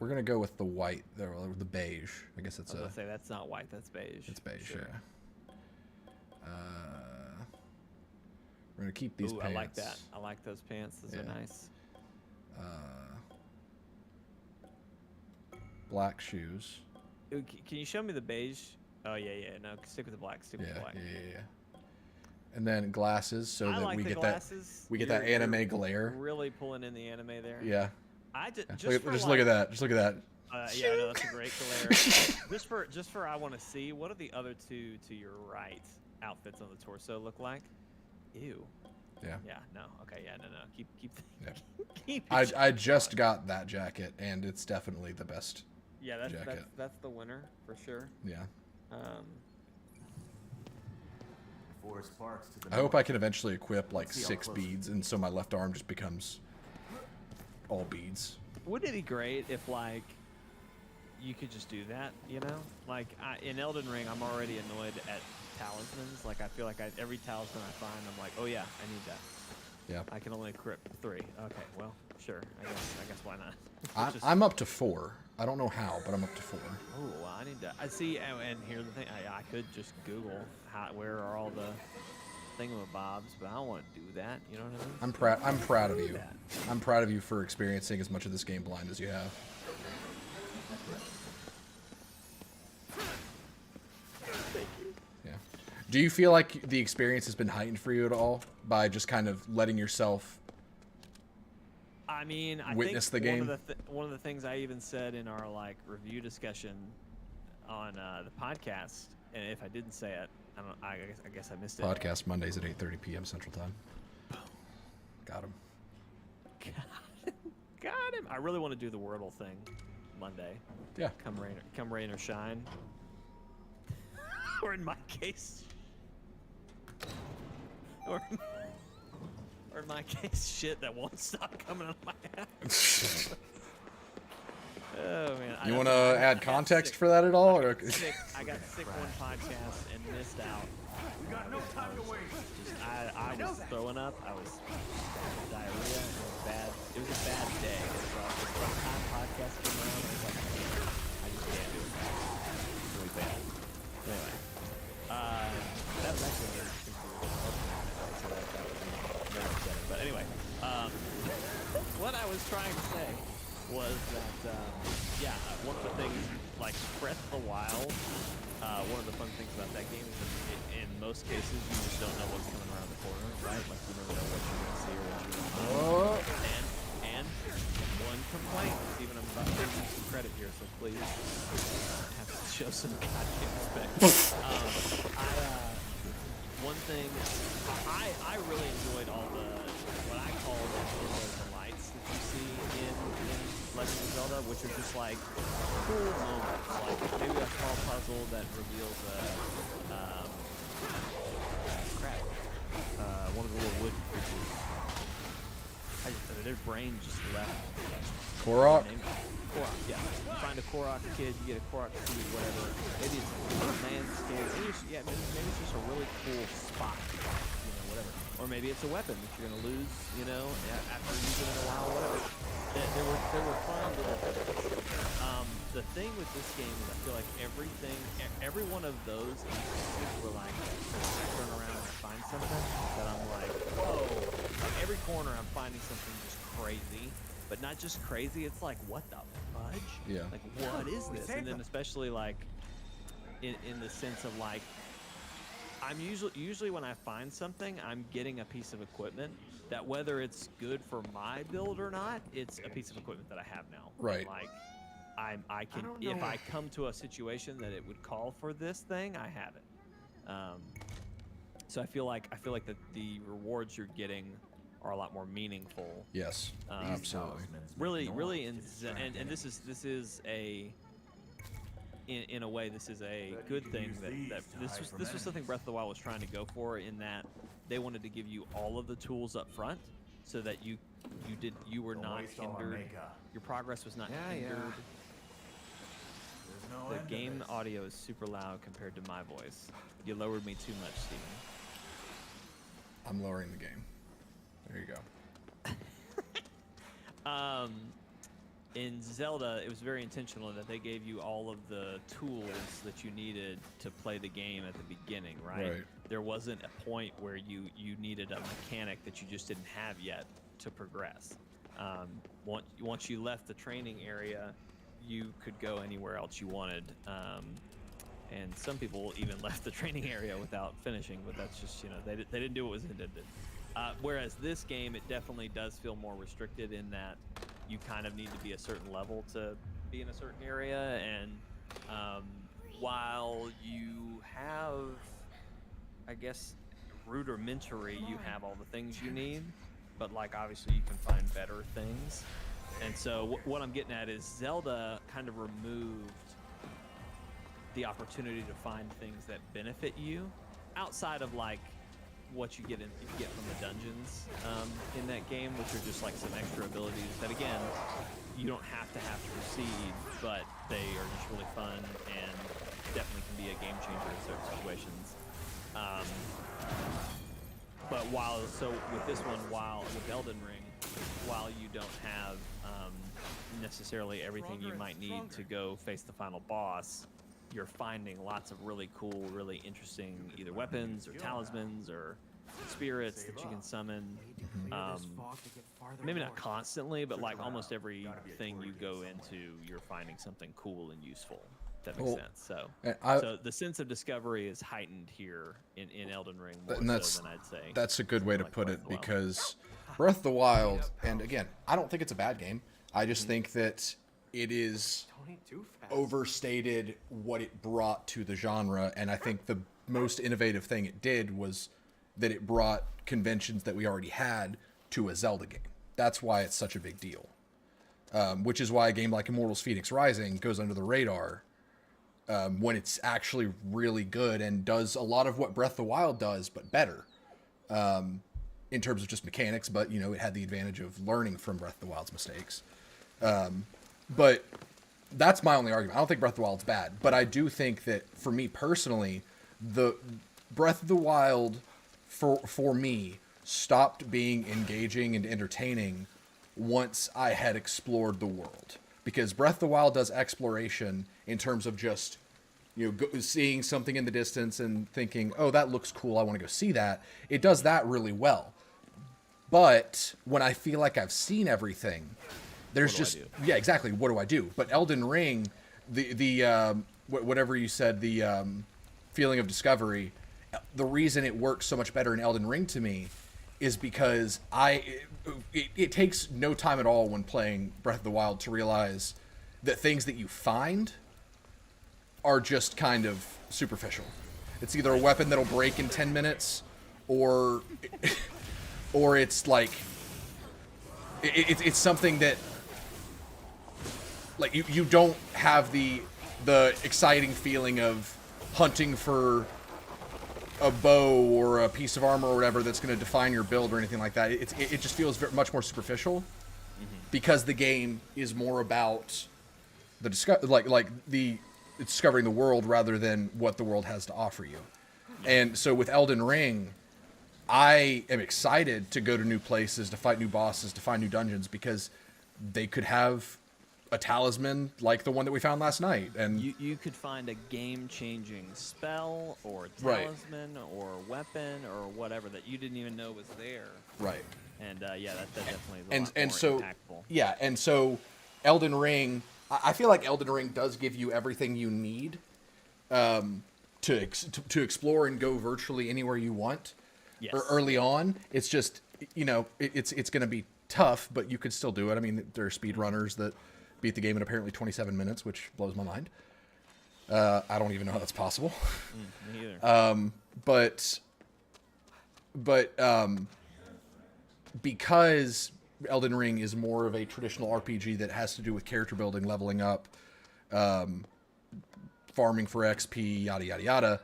We're gonna go with the white, the beige. I guess it's I was gonna say that's not white, that's beige. it's beige. Sure. Yeah. We're gonna keep these Ooh, pants. I like that. I like those pants. Those Yeah. are nice. Black shoes. Ooh, can you show me the beige? Oh yeah, yeah. No, stick with the black. Stick with Yeah, the black. yeah. And then glasses, so I that like we the get glasses. that You're anime glare. Really pulling in the anime there. Yeah. I just, Yeah. just, for Just like, look at that. Just look at that. Yeah, no, that's a great glare. just for I want to see what do the other two to your right outfits on the torso look like? Ew. Yeah. Yeah. No. Okay. Yeah. No. Keep. Yeah. keep. I just got that jacket, and it's definitely the best. Yeah. jacket. That's the winner for sure. Yeah. Forest Park's to the I hope north. I can eventually equip like See how 6 close- beads, and so my left arm just becomes all beads. Wouldn't it be great if like you could just do that? You know, like in Elden Ring, I'm already annoyed at talismans. Like I feel like every talisman I find, I'm like, oh yeah, I need that. Yeah. I can only equip 3. Okay, well, sure. I guess why not? I'm up to 4. I don't know how, but I'm up to 4. Oh, well, I need to. I see, and here's the thing. I could just Google where are all the thingamabobs, but I don't want to do that. You know what I mean? I'm proud of you. that. I'm proud of you for experiencing as much of this game blind as you have. Yeah. Do you feel like the experience has been heightened for you at all by just kind of letting yourself I mean, I witness think the game? one of the things I even said in our like review discussion on the podcast, and if I didn't say it, I guess I missed it. Podcast Mondays at 8:30 p.m. Central Time. Got him. Got him. I really want to do the Wordle thing Monday. Yeah. Come rain or shine. Or in my case, or in my case, shit that won't stop coming out of my ass. Oh man. You want to add context for that at all? Or? I got sick one podcast and missed out. We got no time to waste. I was throwing up. I was diarrhea. It was bad. It was a bad day. So the first time podcast came around, I was like, I just can't do it. It's really bad. Anyway, that was actually an interesting so that was very upsetting. But anyway, what I was trying to say was that, yeah, one of the things, like Breath of the Wild, one of the fun things about that game is that in most cases you just don't know what's coming around the corner, right? Like you never know what you're going to see or what you're going to find. And one complaint, Steven, I'm about to give you some credit here, so please have to show some goddamn respect. One thing, I really enjoyed all the, what I call the lights that you see in Legend of Zelda, which are just like cool moments, like maybe a small puzzle that reveals one of the little wood creatures. Their brain just left. Korok? Korok, yeah. You find a Korok kid, you get a Korok seed, whatever. Maybe it's a landscape. Maybe it's just a really cool spot, you know, whatever. Or maybe it's a weapon that you're gonna lose, you know, after using it a while, whatever. There were fun little things. The thing with this game is I feel like every one of those instances were like, I turn around and find something that I'm like, whoa. Like every corner I'm finding something just crazy. But not just crazy, it's like, what the fudge? Yeah. Like, what is this? And then especially like, in the sense of like, I'm usually when I find something, I'm getting a piece of equipment that whether it's good for my build or not, it's a piece of equipment that I have now. Right. And like, I can if I come to a situation that it would call for this thing, I have it. So I feel like that the rewards you're getting are a lot more meaningful. Yes, absolutely. Really, and this is a. In a way, this is a good thing that this was something Breath of the Wild was trying to go for, in that they wanted to give you all of the tools up front, so that you were not hindered. Your progress was not hindered. The game audio is super loud compared to my voice. You lowered me too much, Steven. I'm lowering the game. There you go. In Zelda, it was very intentional that they gave you all of the tools that you needed to play the game at the beginning, right? There wasn't a point where you needed a mechanic that you just didn't have yet to progress. Once you left the training area, you could go anywhere else you wanted. And some people even left the training area without finishing, but that's just, they didn't do what was intended. Whereas this game, it definitely does feel more restricted in that you kind of need to be a certain level to be in a certain area. And while you have, I guess, rudimentary, you have all the things you need, but like obviously you can find better things. And so what I'm getting at is Zelda kind of removed the opportunity to find things that benefit you outside of like what you get from the dungeons in that game, which are just like some extra abilities that, again, you don't have to proceed, but they are just really fun and definitely can be a game changer in certain situations. But with this one, with Elden Ring, while you don't have necessarily everything you might need to go face the final boss, you're finding lots of really cool, really interesting either weapons or talismans or spirits that you can summon. Maybe not constantly, but like almost everything you go into, you're finding something cool and useful. If that makes sense. So the sense of discovery is heightened here in Elden Ring more so than I'd say. That's a good way to put it, because Breath of the Wild, and again, I don't think it's a bad game. I just think that it is overstated what it brought to the genre, and I think the most innovative thing it did was that it brought conventions that we already had to a Zelda game. That's why it's such a big deal. Which is why a game like Immortals Phoenix Rising goes under the radar when it's actually really good and does a lot of what Breath of the Wild does, but better in terms of just mechanics. But, it had the advantage of learning from Breath of the Wild's mistakes. But that's my only argument. I don't think Breath of the Wild's bad, but I do think that for me personally, the Breath of the Wild for me stopped being engaging and entertaining once I had explored the world, because Breath of the Wild does exploration in terms of just seeing something in the distance and thinking, oh, that looks cool, I want to go see that. It does that really well. But when I feel like I've seen everything, there's just yeah, exactly. What do I do? But Elden Ring, the whatever you said, the feeling of discovery, the reason it works so much better in Elden Ring to me is because it takes no time at all when playing Breath of the Wild to realize that things that you find are just kind of superficial. It's either a weapon that'll break in 10 minutes or it's like it's something that like you don't have the exciting feeling of hunting for a bow or a piece of armor or whatever that's going to define your build or anything like that. It just feels much more superficial because the game is more about the discovering the world rather than what the world has to offer you. And so with Elden Ring, I am excited to go to new places, to fight new bosses, to find new dungeons, because they could have a talisman like the one that we found last night. And you could find a game-changing spell or talisman or weapon or whatever that you didn't even know was there. Right. And that definitely is a lot more impactful. Yeah, and so Elden Ring, I feel like Elden Ring does give you everything you need to explore and go virtually anywhere you want. Yes. Or early on, it's just it's going to be tough, but you could still do it. I mean, there are speedrunners that beat the game in apparently 27 minutes, which blows my mind. I don't even know how that's possible. Me either. But because Elden Ring is more of a traditional RPG that has to do with character building, leveling up, farming for XP, yada yada yada,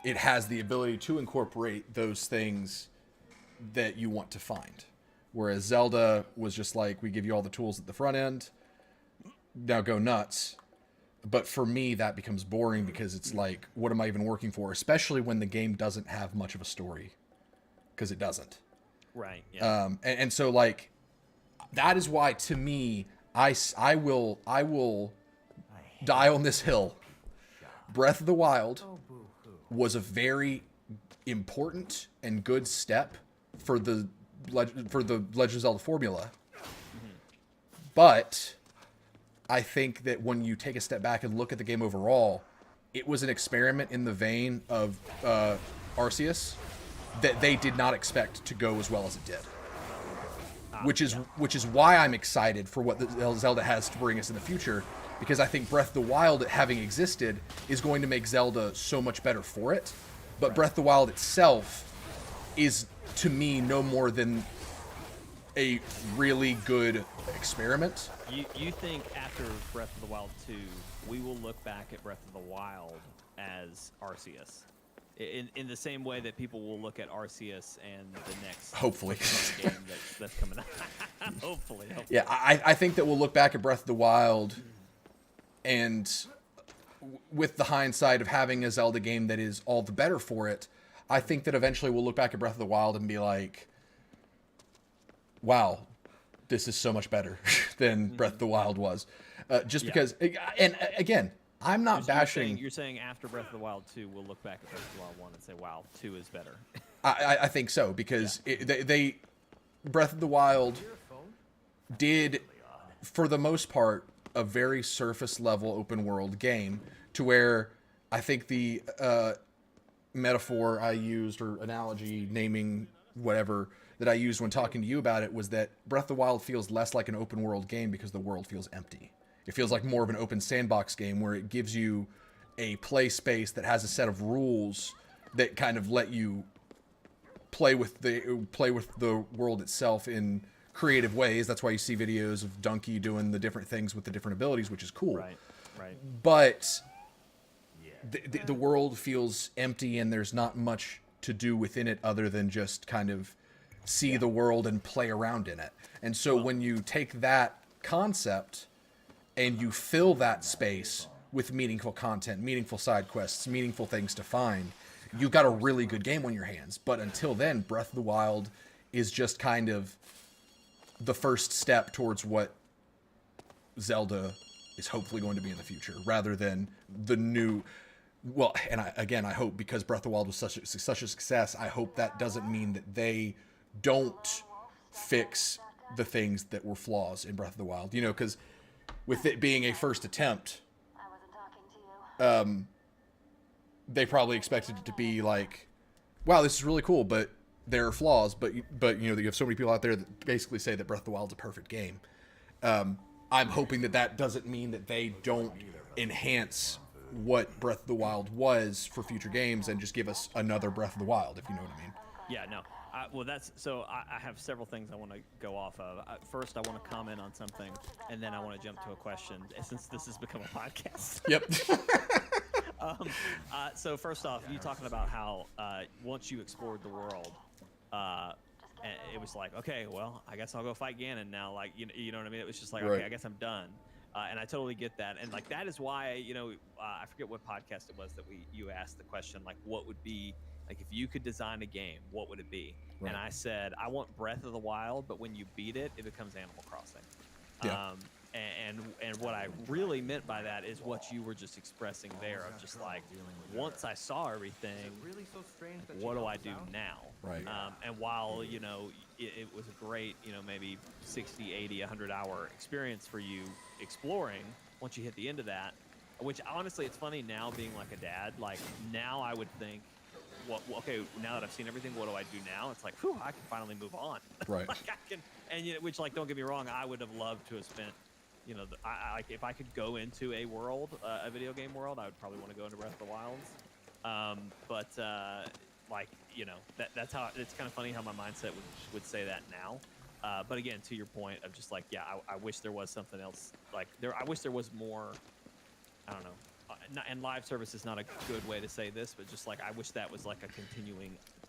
it has the ability to incorporate those things that you want to find. Whereas Zelda was just like, we give you all the tools at the front end, now go nuts. But for me, that becomes boring because it's like, what am I even working for? Especially when the game doesn't have much of a story. Because it doesn't. Right. Yeah. And so, like, that is why, to me, I will die on this hill. Breath of the Wild was a very important and good step for the Legend of Zelda formula. But I think that when you take a step back and look at the game overall, it was an experiment in the vein of Arceus that they did not expect to go as well as it did. Which is why I'm excited for what the Zelda has to bring us in the future, because I think Breath of the Wild, having existed, is going to make Zelda so much better for it. But Breath of the Wild itself is, to me, no more than a really good experiment. You think after Breath of the Wild 2, we will look back at Breath of the Wild as Arceus? In the same way that people will look at Arceus and the next hopefully game that's coming out. hopefully. Yeah, I think that we'll look back at Breath of the Wild, and with the hindsight of having a Zelda game that is all the better for it, I think that eventually we'll look back at Breath of the Wild and be like, wow, this is so much better than Breath of the Wild was. Because, and again, I'm not bashing. You're saying after Breath of the Wild 2, we'll look back at Breath of the Wild 1 and say, wow, 2 is better. I think so, because they Breath of the Wild did, for the most part, a very surface level open world game, to where I think the metaphor I used, or analogy, naming, whatever, that I used when talking to you about it was that Breath of the Wild feels less like an open world game because the world feels empty. It feels like more of an open sandbox game where it gives you a play space that has a set of rules that kind of let you play with the world itself in creative ways. That's why you see videos of Donkey doing the different things with the different abilities, which is cool. Right. But the world feels empty, and there's not much to do within it other than just kind of see the world and play around in it. And so when you take that concept and you fill that space with meaningful content, meaningful side quests, meaningful things to find, you've got a really good game on your hands. But until then, Breath of the Wild is just kind of the first step towards what Zelda is hopefully going to be in the future, rather than the new. Well, and I hope, because Breath of the Wild was such a success, I hope that doesn't mean that they don't fix the things that were flaws in Breath of the Wild. Because with it being a first attempt, they probably expected it to be like, wow, this is really cool, but there are flaws. But you have so many people out there that basically say that Breath of the Wild's a perfect game. I'm hoping that doesn't mean that they don't enhance what Breath of the Wild was for future games and just give us another Breath of the Wild, if you know what I mean. Yeah, no. Well, I have several things I want to go off of. First, I want to comment on something, and then I want to jump to a question, since this has become a podcast. Yep. So first off, you talking about how once you explored the world, it was like, okay, well, I guess I'll go fight Ganon now. Like, you know what I mean? It was just like, right. Okay, I guess I'm done. And I totally get that. And like, that is why, I forget what podcast it was that you asked the question, like, what would be, like, if you could design a game, what would it be? Right. And I said, I want Breath of the Wild, but when you beat it, it becomes Animal Crossing. Yeah. And what I really meant by that is what you were just expressing there, of just like, once I saw everything, what do I do now? Right. And while, it was a great, maybe 60, 80, 100-hour experience for you exploring, once you hit the end of that, which honestly, it's funny now being like a dad. Like now I would think, okay, now that I've seen everything, what do I do now? It's like, whew, I can finally move on. Right. Like I can, and which like, don't get me wrong, I would have loved to have spent, you know, if I could go into a world, a video game world, I would probably want to go into Breath of the Wilds. Like, you know, that's how it's kind of funny how my mindset would say that now. But again, to your point of just like, yeah, I wish there was something else. Like I wish there was more. I don't know. And live service is not a good way to say this, but just like I wish that was like a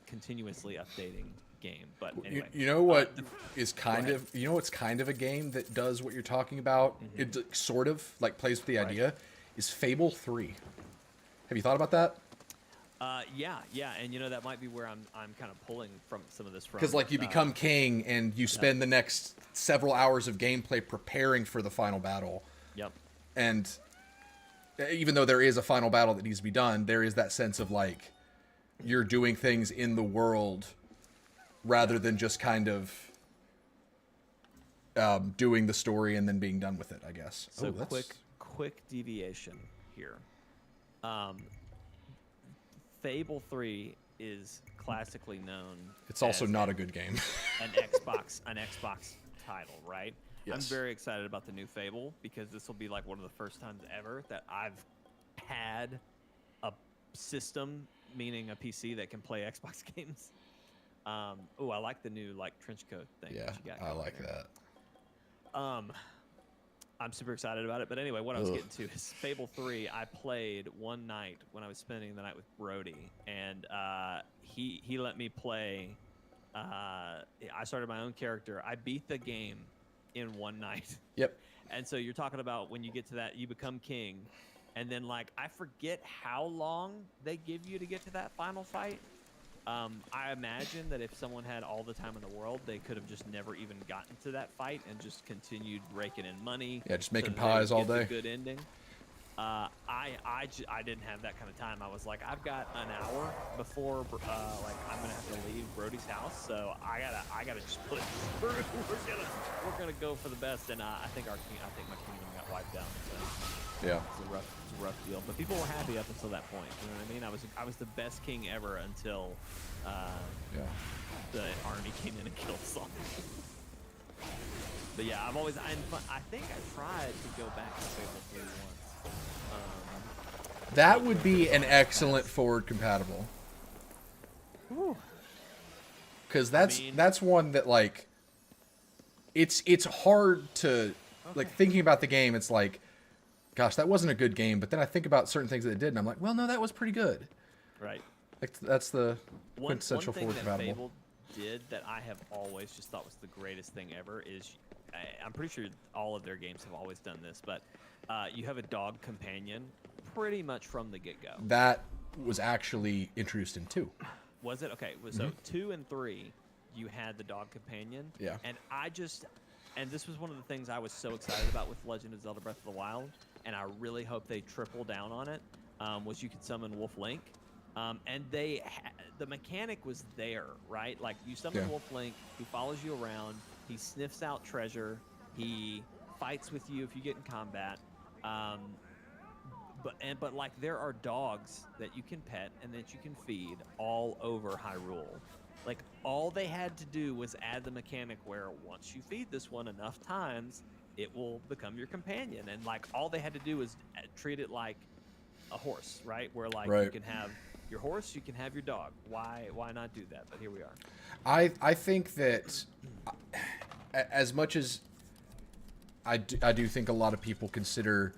continuously updating game. But anyway, you know what is kind of what's kind of a game that does what you're talking about. It sort of like plays with the idea. Is Fable 3. Have you thought about that? Yeah, and you know that might be where I'm kind of pulling from some of this from. Because like you become king and you spend the next several hours of gameplay preparing for the final battle. Yep. And even though there is a final battle that needs to be done, there is that sense of like you're doing things in the world rather than just kind of doing the story and then being done with it, I guess. So quick deviation here. Fable 3 is classically known. It's also not a good game. an Xbox title, right? Yes. I'm very excited about the new Fable because this will be like one of the first times ever that I've had a system, meaning a PC that can play Xbox games. I like the new like trench coat thing. Yeah, that you got I like there. that. I'm super excited about it. But anyway, what I was getting to is Fable 3. I played one night when I was spending the night with Brody, and he let me play. I started my own character. I beat the game in one night. Yep. And so you're talking about when you get to that, you become king, and then like I forget how long they give you to get to that final fight. I imagine that if someone had all the time in the world, they could have just never even gotten to that fight and just continued raking in money. Yeah, just making so pies all day. Good ending. I didn't have that kind of time. I was like, I've got an hour before like I'm gonna have to leave Brody's house, so I gotta just put it through. We're gonna go for the best, and I think my kingdom got wiped out. So. Yeah. It's a rough deal, but people were happy up until that point. You know what I mean? I was the best king ever until the army came in and killed us all. But yeah, I think I tried to go back to Fable 3 once. That would be an excellent forward compatible. Because that's one that like it's hard to like thinking about the game. It's like, gosh, that wasn't a good game. But then I think about certain things that it did, and I'm like, well, no, that was pretty good. Right. Like that's the One quintessential thing forward that compatible. Fable did that I have always just thought was the greatest thing ever is, I'm pretty sure all of their games have always done this, but you have a dog companion pretty much from the get-go. That was actually introduced in 2. Was it? Okay, so 2 and 3, you had the dog companion. Yeah. And this was one of the things I was so excited about with Legend of Zelda Breath of the Wild, and I really hope they triple down on it, was you could summon Wolf Link. And the mechanic was there, right? Like, you summon Wolf Link, he follows you around, he sniffs out treasure, he fights with you if you get in combat. But like, there are dogs that you can pet and that you can feed all over Hyrule. Like, all they had to do was add the mechanic where once you feed this one enough times, it will become your companion. And like, all they had to do was treat it like a horse, right? Where like you can have your horse, you can have your dog. Why not do that? But here we are. I think that as much as I do think a lot of people consider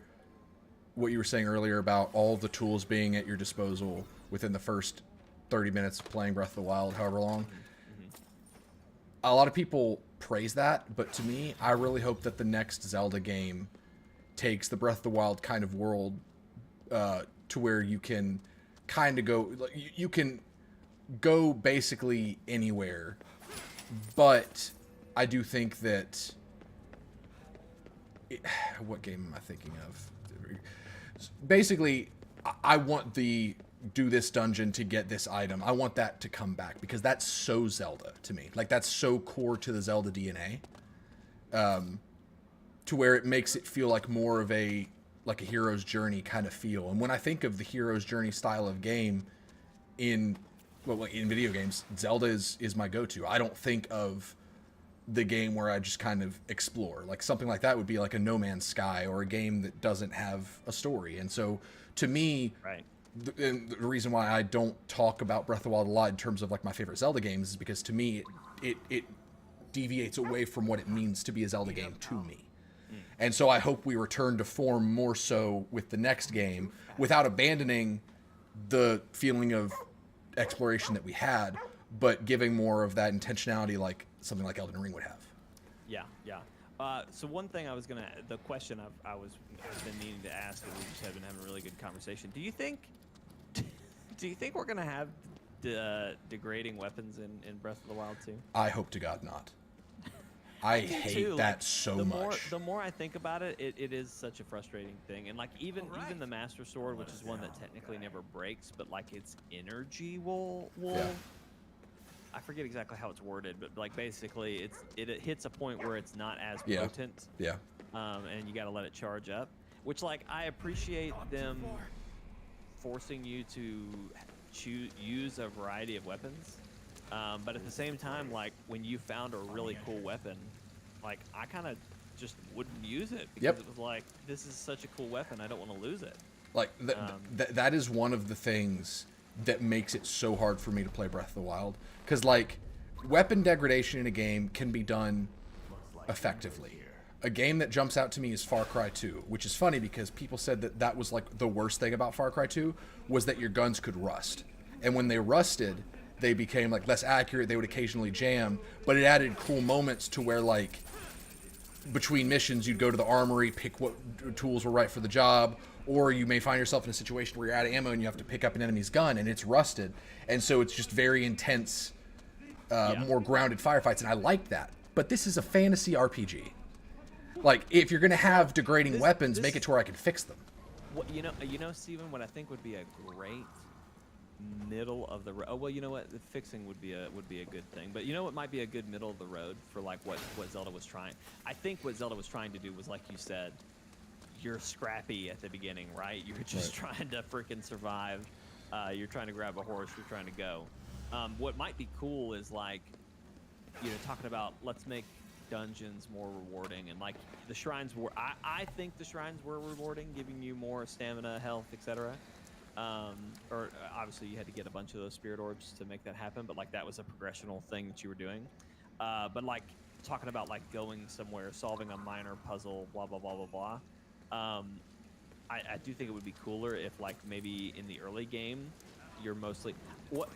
what you were saying earlier about all the tools being at your disposal within the first 30 minutes of playing Breath of the Wild, however long. A lot of people praise that, but to me, I really hope that the next Zelda game takes the Breath of the Wild kind of world to where you can kind of go, you can go basically anywhere. But I do think that what game am I thinking of? Basically, I want the do this dungeon to get this item. I want that to come back because that's so Zelda to me. Like, that's so core to the Zelda DNA. To where it makes it feel like more of a like a hero's journey kind of feel. And when I think of the hero's journey style of game in video games, Zelda is my go-to. I don't think of the game where I just kind of explore. Like something like that would be like a No Man's Sky or a game that doesn't have a story. And so to me, Right. And the reason why I don't talk about Breath of the Wild a lot in terms of like my favorite Zelda games is because to me it deviates away from what it means to be a Zelda game to me. And so I hope we return to form more so with the next game without abandoning the feeling of exploration that we had, but giving more of that intentionality like something like Elden Ring would have. Yeah. So one thing the question I've been needing to ask, and we just have been having a really good conversation. Do you think we're gonna have degrading weapons in Breath of the Wild too? I hope to God not. I hate that so much. The more I think about it, it is such a frustrating thing. And like even the Master Sword, which is one that technically never breaks, but like its energy will Yeah. I forget exactly how it's worded, but like basically it hits a point where it's not as Yeah. potent. Yeah. And you got to let it charge up, which like I appreciate them forcing you to use a variety of weapons. But at the same time, like when you found a really cool weapon, like I kind of just wouldn't use it because it was like, this is such a cool weapon, I don't want to lose it. Like that is one of the things that makes it so hard for me to play Breath of the Wild, because like weapon degradation in a game can be done effectively. A game that jumps out to me is Far Cry 2, which is funny because people said that was like the worst thing about Far Cry 2 was that your guns could rust, and when they rusted, they became like less accurate. They would occasionally jam, but it added cool moments to where like between missions you'd go to the armory, pick what tools were right for the job, or you may find yourself in a situation where you're out of ammo and you have to pick up an enemy's gun and it's rusted, and so it's just very intense, more grounded firefights, and I like that. But this is a fantasy RPG. Like if you're gonna have degrading weapons, make it to where I can fix them. What you know, Steven, what I think would be a great middle of the road. Oh well, you know what? The fixing would be a good thing. But you know what might be a good middle of the road for like what Zelda was trying. I think what Zelda was trying to do was like you said, you're scrappy at the beginning, right? You're just trying to freaking survive. You're trying to grab a horse. You're trying to go. What might be cool is like, talking about let's make dungeons more rewarding, and like the shrines were. I think the shrines were rewarding, giving you more stamina, health, etc. Or obviously you had to get a bunch of those spirit orbs to make that happen, but like that was a progressional thing that you were doing. But like talking about like going somewhere, solving a minor puzzle, blah blah blah blah blah. I do think it would be cooler if like maybe in the early game you're mostly what.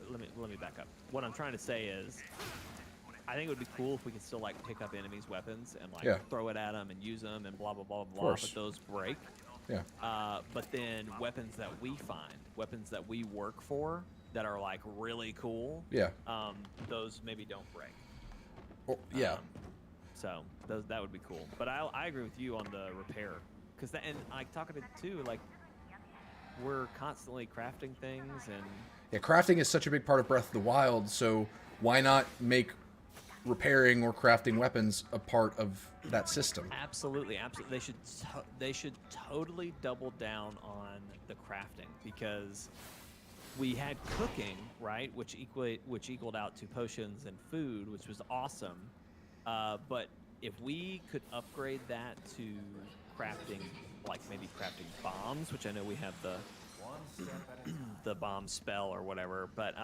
Let me back up. What I'm trying to say is, I think it would be cool if we could still like pick up enemies' weapons and like throw it at them and use them and blah blah blah blah. But those break. Yeah. But then weapons that we find, weapons that we work for, that are like really cool. Yeah. Those maybe don't break. Yeah. So that would be cool. But I agree with you on the repair, because and like talking to too, like we're constantly crafting things and. Yeah, crafting is such a big part of Breath of the Wild, so why not make repairing or crafting weapons a part of that system? Absolutely. They should totally double down on the crafting, because we had cooking, right, which equaled out to potions and food, which was awesome. But if we could upgrade that to crafting, like maybe crafting bombs, which I know we have the bomb spell or whatever, but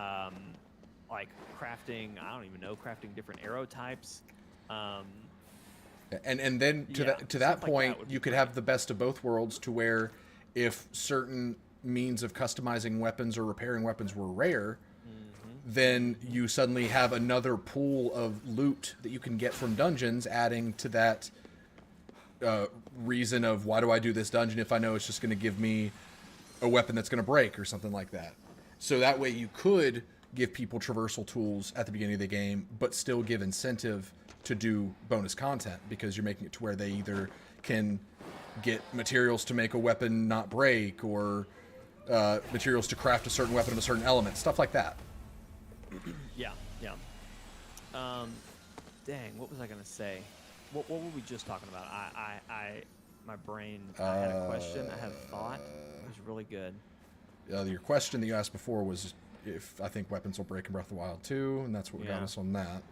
like crafting, I don't even know, crafting different arrow types. And then to that point, you could have the best of both worlds, to where if certain means of customizing weapons or repairing weapons were rare, then you suddenly have another pool of loot that you can get from dungeons, adding to that reason of why do I do this dungeon if I know it's just going to give me a weapon that's going to break or something like that. So that way you could give people traversal tools at the beginning of the game, but still give incentive to do bonus content, because you're making it to where they either can get materials to make a weapon not break, or materials to craft a certain weapon of a certain element, stuff like that. Yeah. Dang, what was I gonna say? What were we just talking about? my brain. I had a question. I had a thought. It was really good. Your question that you asked before was if I think weapons will break in Breath of the Wild 2, and that's what got us on that.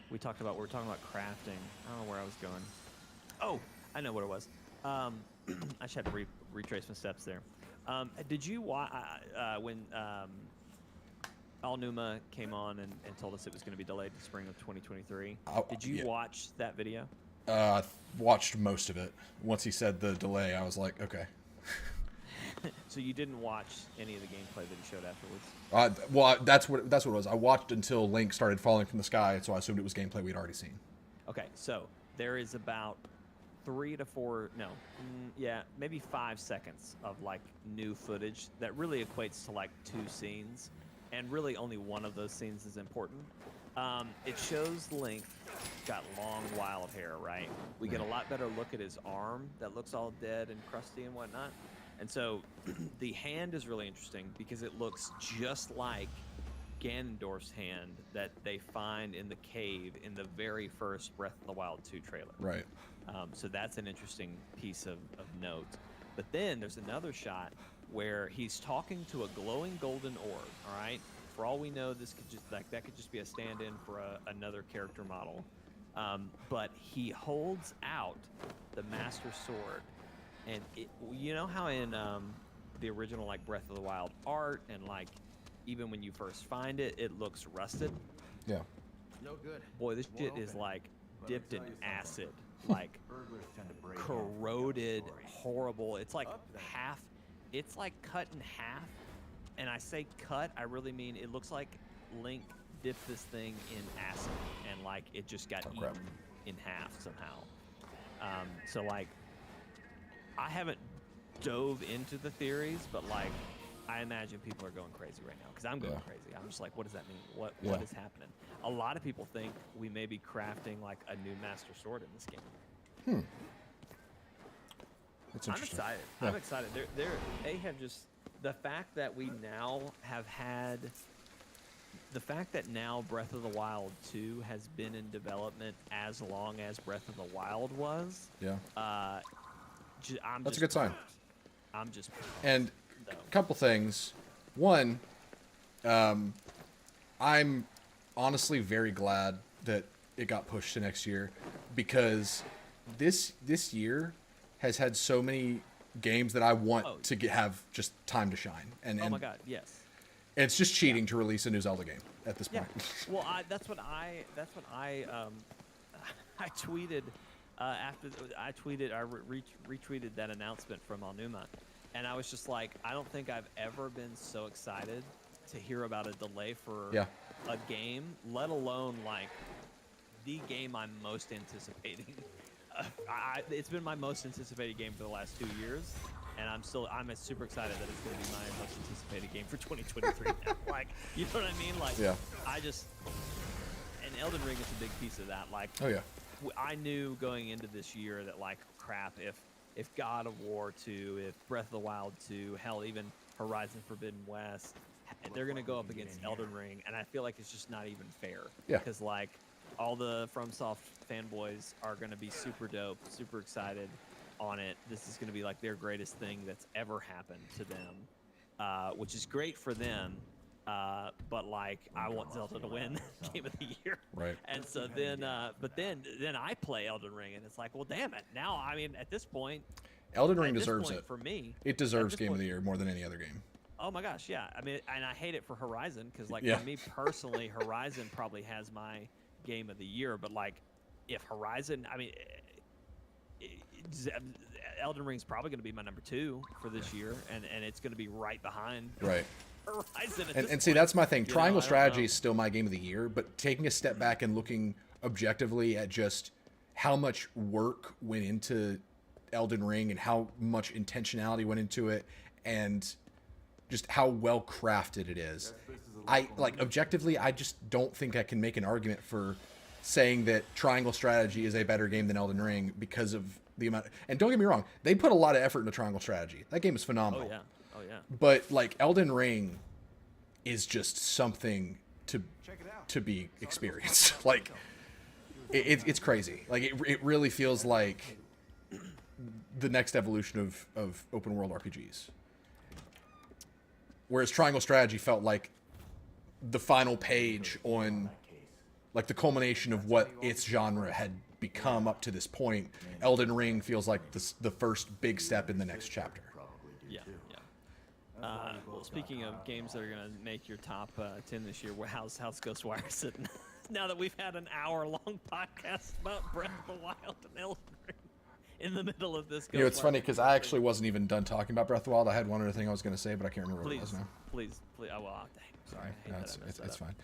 We were talking about crafting. I don't know where I was going. Oh, I know what it was. I just had to retrace my steps there. Did you watch when Al-Numa came on and told us it was going to be delayed to spring of 2023? Did you watch that video? I watched most of it. Once he said the delay, I was like, okay. So you didn't watch any of the gameplay that he showed afterwards? Well, that's what it was. I watched until Link started falling from the sky, so I assumed it was gameplay we'd already seen. Okay, so there is about 5 seconds of like new footage that really equates to like 2 scenes, and really only one of those scenes is important. It shows Link got long wild hair, right? We get a lot better look at his arm that looks all dead and crusty and whatnot. And so the hand is really interesting because it looks just like Ganondorf's hand that they find in the cave in the very first Breath of the Wild 2 trailer. Right. So that's an interesting piece of note. But then there's another shot where he's talking to a glowing golden orb, all right? For all we know, this could just that could just be a stand-in for another character model. But he holds out the Master Sword. And you know how in the original like Breath of the Wild art and like even when you first find it, it looks rusted. Yeah. No good. Boy, this shit is like dipped in acid, like corroded, horrible. It's like half. It's like cut in half, and I say cut, I really mean it looks like Link dipped this thing in acid and like it just got eaten in half somehow. So like. I haven't dove into the theories, but like, I imagine people are going crazy right now because I'm going crazy. I'm just like, what does that mean? What is happening? A lot of people think we may be crafting like a new Master Sword in this game. That's I'm interesting. excited. Yeah. I'm excited. They have just the fact that we now have had the fact that now Breath of the Wild 2 has been in development as long as Breath of the Wild was. Yeah. That's a good sign. I'm just and a couple things. One, I'm honestly very glad that it got pushed to next year because this year has had so many games that I want to have just time to shine. And oh my god, yes. It's just cheating to release a new Zelda game at this point. Well, that's what I I tweeted. After I retweeted that announcement from Al-Numa, and I was just like, I don't think I've ever been so excited to hear about a delay for a game, let alone like the game I'm most anticipating. It's been my most anticipated game for the last 2 years, and I'm super excited that it's going to be my most anticipated game for 2023 now. Like, you know what I mean? Like, and Elden Ring is a big piece of that. Like, I knew going into this year that like crap, if God of War 2, if Breath of the Wild 2, hell, even Horizon Forbidden West, they're gonna go up against Elden Ring, and I feel like it's just not even fair. Yeah. Because like all the FromSoft fanboys are gonna be super dope, super excited on it. This is gonna be like their greatest thing that's ever happened to them, which is great for them. But like, I want Zelda to win Game of the Year. Right. And so then, but then I play Elden Ring, and it's like, well, damn it. Now, I mean, at this point, Elden Ring deserves it. For me, it deserves Game of the Year more than any other game. Oh my gosh, yeah. I mean, and I hate it for Horizon because, like, for me personally, Horizon probably has my Game of the Year. But like, if Horizon, I mean, Elden Ring's probably going to be my number 2 for this year, and it's going to be right behind. Right. Horizon and see, that's my thing. Triangle Strategy is still my Game of the Year, but taking a step back and looking objectively at just how much work went into Elden Ring and how much intentionality went into it and just how well crafted it is. Objectively, I just don't think I can make an argument for saying that Triangle Strategy is a better game than Elden Ring because of the amount. And don't get me wrong, they put a lot of effort into Triangle Strategy. That game is phenomenal. Oh yeah. But like Elden Ring is just something to be experienced. Like it's crazy. Like it really feels like the next evolution of open world RPGs. Whereas Triangle Strategy felt like the final page on, like, the culmination of what its genre had become up to this point. Elden Ring feels like the first big step in the next chapter. Yeah. Well, speaking of games that are gonna make your top 10 this year, how's Ghostwire sitting? Now that we've had an hour-long podcast about Breath of the Wild and Elden Ring in the middle of this. You know, it's funny because I actually wasn't even done talking about Breath of the Wild. I had one other thing I was going to say, but I can't remember what it was now. Please. Oh, well, dang. Sorry. No, it's fine.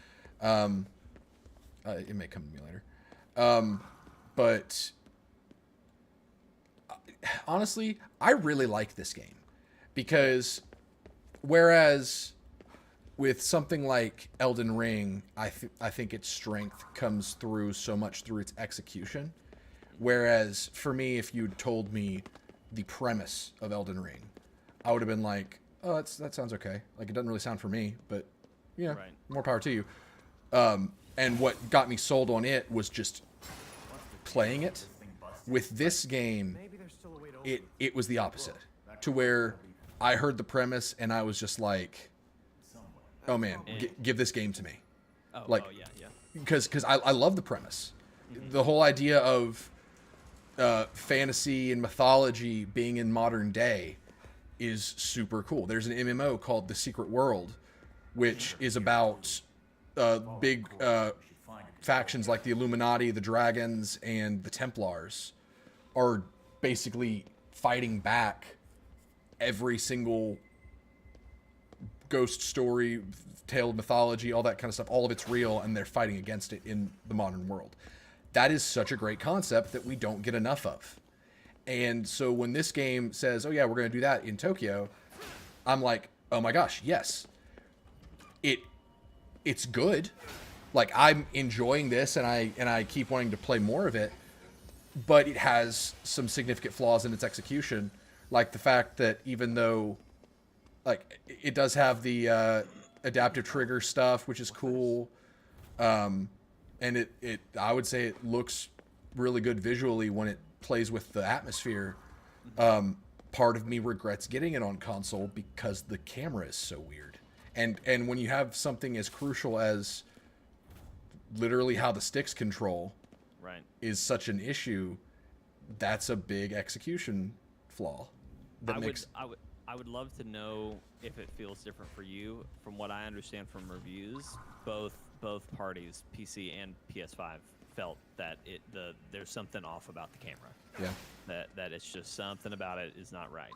It may come to me later. But honestly, I really like this game because whereas with something like Elden Ring, I think its strength comes through so much through its execution. Whereas for me, if you'd told me the premise of Elden Ring, I would have been like, oh, that sounds okay. Like, it doesn't really sound for me, but yeah, Right. More power to you. And what got me sold on it was just playing it. With this game, it was the opposite. To where I heard the premise and I was just like, oh man, give this game to me. Yeah. Because I love the premise. The whole idea of fantasy and mythology being in modern day is super cool. There's an MMO called The Secret World, which is about big factions like the Illuminati, the Dragons, and the Templars are basically fighting back every single ghost story, tale of mythology, all that kind of stuff. All of it's real, and they're fighting against it in the modern world. That is such a great concept that we don't get enough of. And so when this game says, oh yeah, we're going to do that in Tokyo, I'm like, oh my gosh, yes. It's good. Like, I'm enjoying this, and I keep wanting to play more of it, but it has some significant flaws in its execution, like the fact that even though, like, it does have the adaptive trigger stuff, which is cool, and it I would say it looks really good visually when it plays with the atmosphere. Part of me regrets getting it on console because the camera is so weird. And when you have something as crucial as literally how the sticks control is such an issue, that's a big execution flaw. I would love to know if it feels different for you. From what I understand from reviews, both parties, PC and PS5, felt that there's something off about the camera. Yeah. That it's just something about it is not right.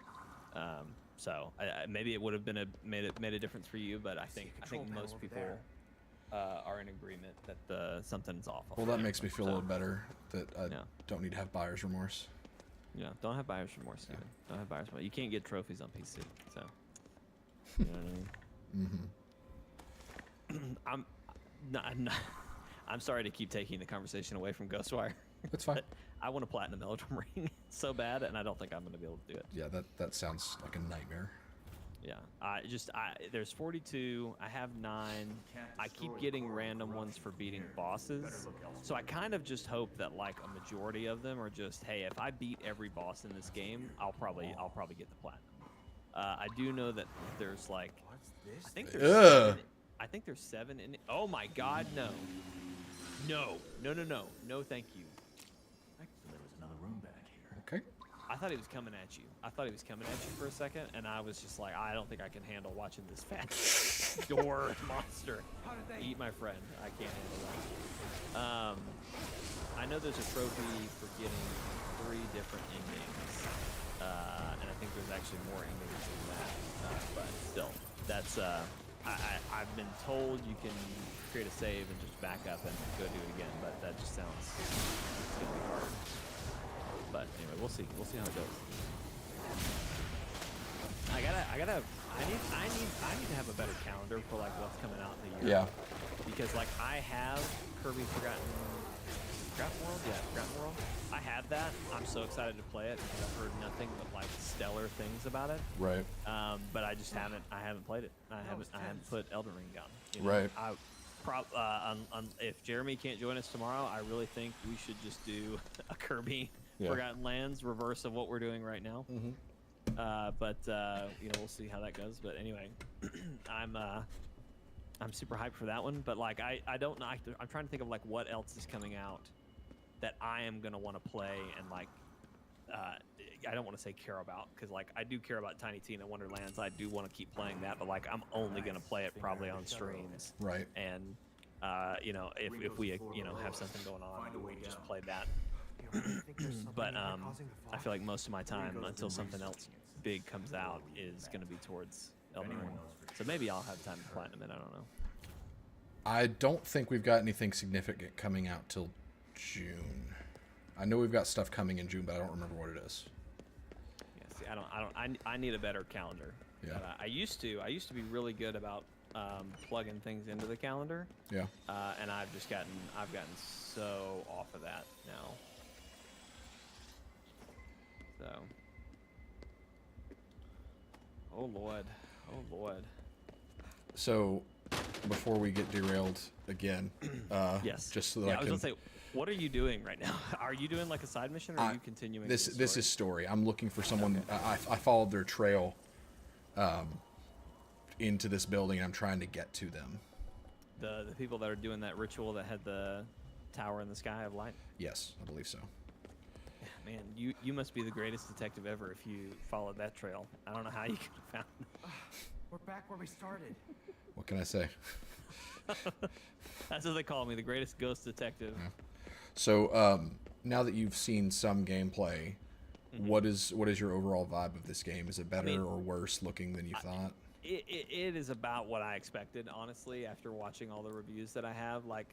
So maybe it would have been made a difference for you, but I think most people are in agreement that something's off. Well, that makes me feel a little better that I don't need to have buyer's remorse. Yeah, don't have buyer's remorse, Steven. Yeah. Don't have buyer's remorse. You can't get trophies on PC, so you know what I mean. Mm-hmm. I'm sorry to keep taking the conversation away from Ghostwire. That's fine. I want to platinum Elden Ring so bad, and I don't think I'm going to be able to do it. Yeah, that sounds like a nightmare. Yeah, there's 42. I have 9. I keep getting random ones for beating bosses. So I kind of just hope that like a majority of them are just, hey, if I beat every boss in this game, I'll probably get the platinum. I do know that there's like, I think there's 7 in it. Oh my God, no, thank you. There was another room back here. Okay. I thought he was coming at you. For a second, and I was just like, I don't think I can handle watching this fat door monster eat my friend. I can't handle that. I know there's a trophy for getting 3 different endings, and I think there's actually more endings than that. But still, that's I've been told you can create a save and just back up and go do it again, but that just sounds it's gonna be hard. But anyway, we'll see how it goes. I need to have a better calendar for like what's coming out in the year. Yeah. Because like I have Kirby Forgotten World. I have that. I'm so excited to play it because I've heard nothing but like stellar things about it. Right. But I just haven't played it. I haven't put Elden Ring down. You know? Right. If Jeremy can't join us tomorrow, I really think we should just do a Kirby Yeah. Forgotten Lands, reverse of what we're doing right now. But you know, we'll see how that goes. But anyway, I'm super hyped for that one. But like, I don't know. I'm trying to think of like what else is coming out that I am gonna want to play and like. I don't want to say care about because like I do care about Tiny Tina Wonderlands. I do want to keep playing that, but like I'm only gonna play it probably on streams. Right. And you know, if we you know have something going on, we can just play that. But I feel like most of my time until something else big comes out is gonna be towards Elden Ring. So maybe I'll have time to platinum it. I don't know. I don't think we've got anything significant coming out till June. I know we've got stuff coming in June, but I don't remember what it is. Yeah, see, I need a better calendar. Yeah. I used to be really good about plugging things into the calendar. Yeah. And I've gotten so off of that now. So. Oh Lord. So, before we get derailed again, Yes. just so that I was can. gonna say, what are you doing right now? Are you doing like a side mission, or are you continuing? This the story? is story. I'm looking for someone. I followed their trail into this building, and I'm trying to get to them. The people that are doing that ritual that had the tower in the sky of light. Yes, I believe so. Man, you must be the greatest detective ever if you followed that trail. I don't know how you could have found it. We're back where we started. What can I say? That's what they call me, the greatest ghost detective. Yeah. So now that you've seen some gameplay, what is your overall vibe of this game? Is it better or worse looking than you thought? It is about what I expected, honestly, after watching all the reviews that I have. Like,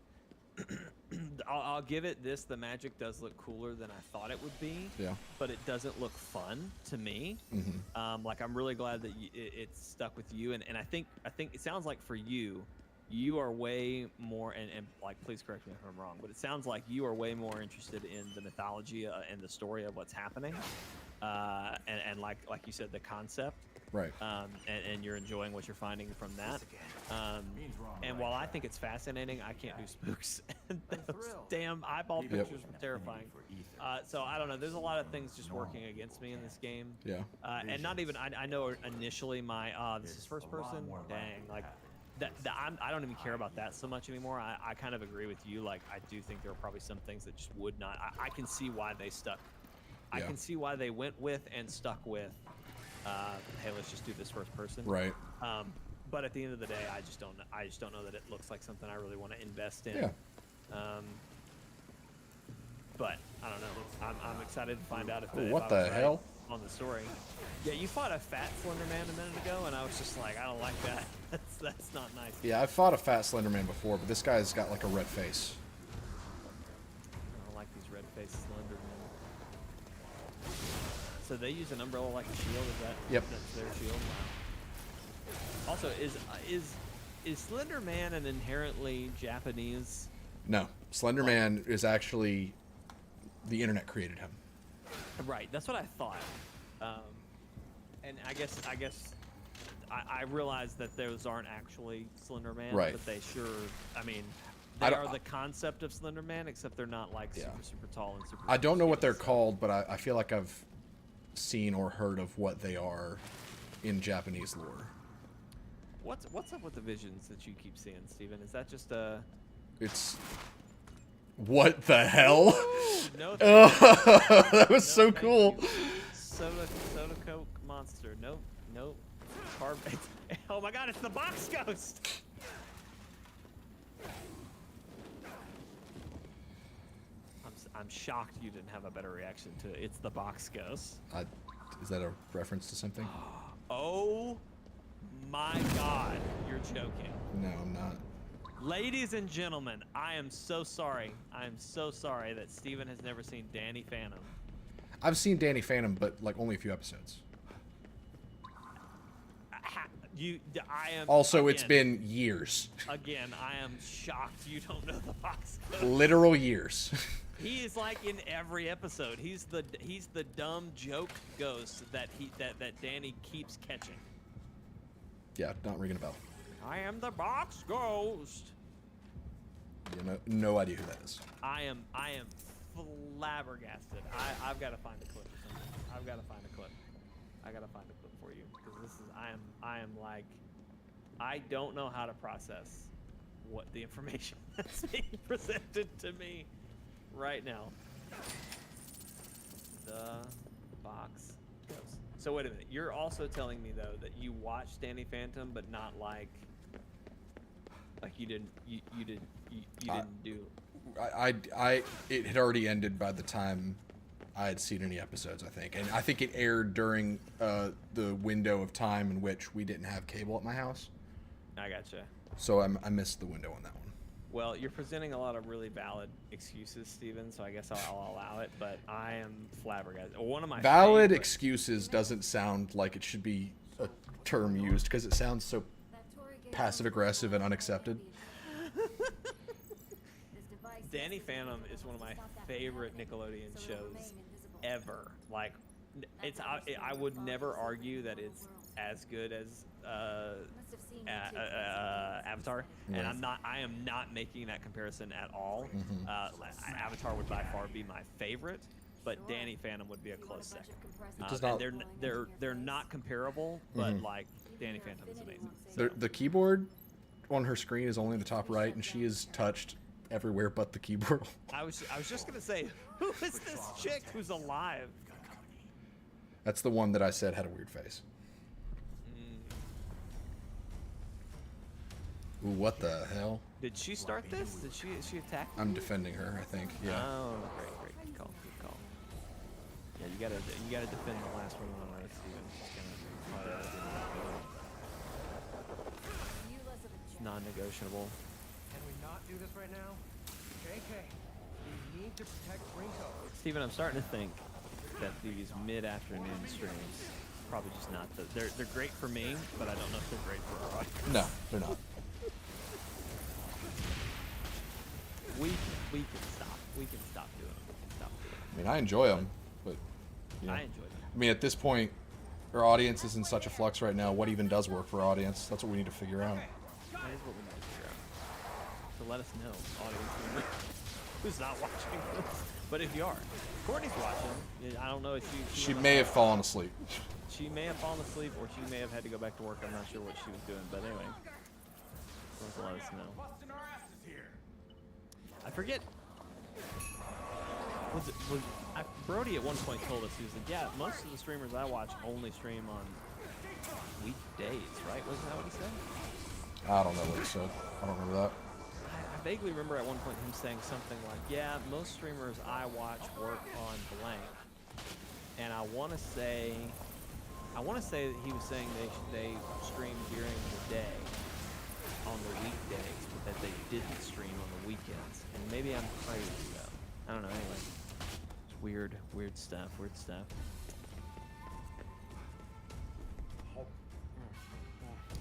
I'll give it this. The magic does look cooler than I thought it would be. Yeah. But it doesn't look fun to me. Like, I'm really glad that it's stuck with you. And I think it sounds like for you, you are way more, and like, please correct me if I'm wrong, but it sounds like you are way more interested in the mythology and the story of what's happening. And like you said, the concept. Right. And you're enjoying what you're finding from that. And while I think it's fascinating, I can't do spooks. Those damn eyeball pictures were terrifying. So I don't know. There's a lot of things just working against me in this game. Yeah. And not even, I know initially my, this is first person. Dang. Like, I don't even care about that so much anymore. I kind of agree with you. Like, I do think there are probably some things that just would not. I can see why they stuck. I can see why they went with and stuck with. Hey, let's just do this first person. Right. But at the end of the day, I just don't know that it looks like something I really want to invest in. Yeah. But I don't know. I'm excited to find out if What the hell? On the story. Yeah, you fought a fat Slender Man a minute ago, and I was just like, I don't like that. That's not nice. Yeah, I've fought a fat Slender Man before, but this guy's got like a red face. I don't like these red faced Slender Men. So they use an umbrella like a shield. Is that? Yep. That's their shield. Wow. Also, is Slender Man an inherently Japanese? No, Slender Man is actually the internet created him. Right. That's what I thought. And I guess I realize that those aren't actually Slender Man, Right. but they sure. I mean, they are the concept of Slender Man, except they're not like super tall and super. I don't know what skinny, they're called, but I feel like I've seen or heard of what they are in Japanese lore. What's up with the visions that you keep seeing, Steven? Is that just a? It's what the hell? No. That was so cool. Soda Coke monster. Nope. Oh my God! It's the box ghost. I'm shocked you didn't have a better reaction to it. It's the box ghost. Is that a reference to something? Oh my God! You're joking. No, I'm not. Ladies and gentlemen, I am so sorry. I am so sorry that Steven has never seen Danny Phantom. I've seen Danny Phantom, but like only a few episodes. I am. Also, again, it's been years. Again, I am shocked you don't know the box ghost. Literal years. He is like in every episode. He's the dumb joke ghost that Danny keeps catching. Yeah, not ringing a bell. I am the box ghost. Yeah, no idea who that is. I am flabbergasted. I've got to find a clip or something. I've got to find a clip. I got to find a clip for you because this is I am like I don't know how to process what the information that's being presented to me right now. The box goes. So wait a minute. You're also telling me though that you watched Danny Phantom, but not like you didn't do. It had already ended by the time I had seen any episodes, I think, and I think it aired during the window of time in which we didn't have cable at my house. I gotcha. So I missed the window on that one. Well, you're presenting a lot of really valid excuses, Steven, so I guess I'll allow it, but I am flabbergasted. One of my valid excuses doesn't sound like it should be a term used because it sounds so passive-aggressive and unaccepted. Danny Phantom is one of my favorite Nickelodeon shows ever. Like, I would never argue that it's as good as Avatar, and I am not making that comparison at all. Avatar would by far be my favorite, but Danny Phantom would be a close second. And they're not comparable, but like Danny Phantom is amazing. So. The keyboard on her screen is only in the top right, and she is touched everywhere but the keyboard. I was just gonna say, who is this chick who's alive? That's the one that I said had a weird face. Ooh, what the hell? Did she start this? Did she attack? I'm defending her, I think. Yeah. Oh, great, good call. Yeah, you gotta defend the last one on Earth, Steven. It's non-negotiable. Can we not do this right now? JK, we need to protect Rinko. Steven, I'm starting to think that these mid-afternoon streams probably just not they're great for me, but I don't know if they're great for our audience. No, they're not. We can stop. We can stop doing them. I mean, I enjoy them, but you know. I enjoy them. I mean, at this point, our audience is in such a flux right now. What even does work for our audience? That's what we need to figure out. That is what we need to figure out. So let us know, audience member, who's not watching this. But if you are, Courtney's watching. I don't know if she may have fallen asleep. She may have fallen asleep, or she may have had to go back to work. I'm not sure what she was doing, but anyway, let us know. I forget. Brody at one point told us, he was like, yeah, most of the streamers I watch only stream on weekdays, right? Wasn't that what he said? I don't know what he said. I don't remember that. I vaguely remember at one point him saying something like, yeah, most streamers I watch work on blank. And I want to say that he was saying they stream during the day on the weekdays, but that they didn't stream on the weekends. And maybe I'm crazy though. I don't know. Anyway, it's weird stuff.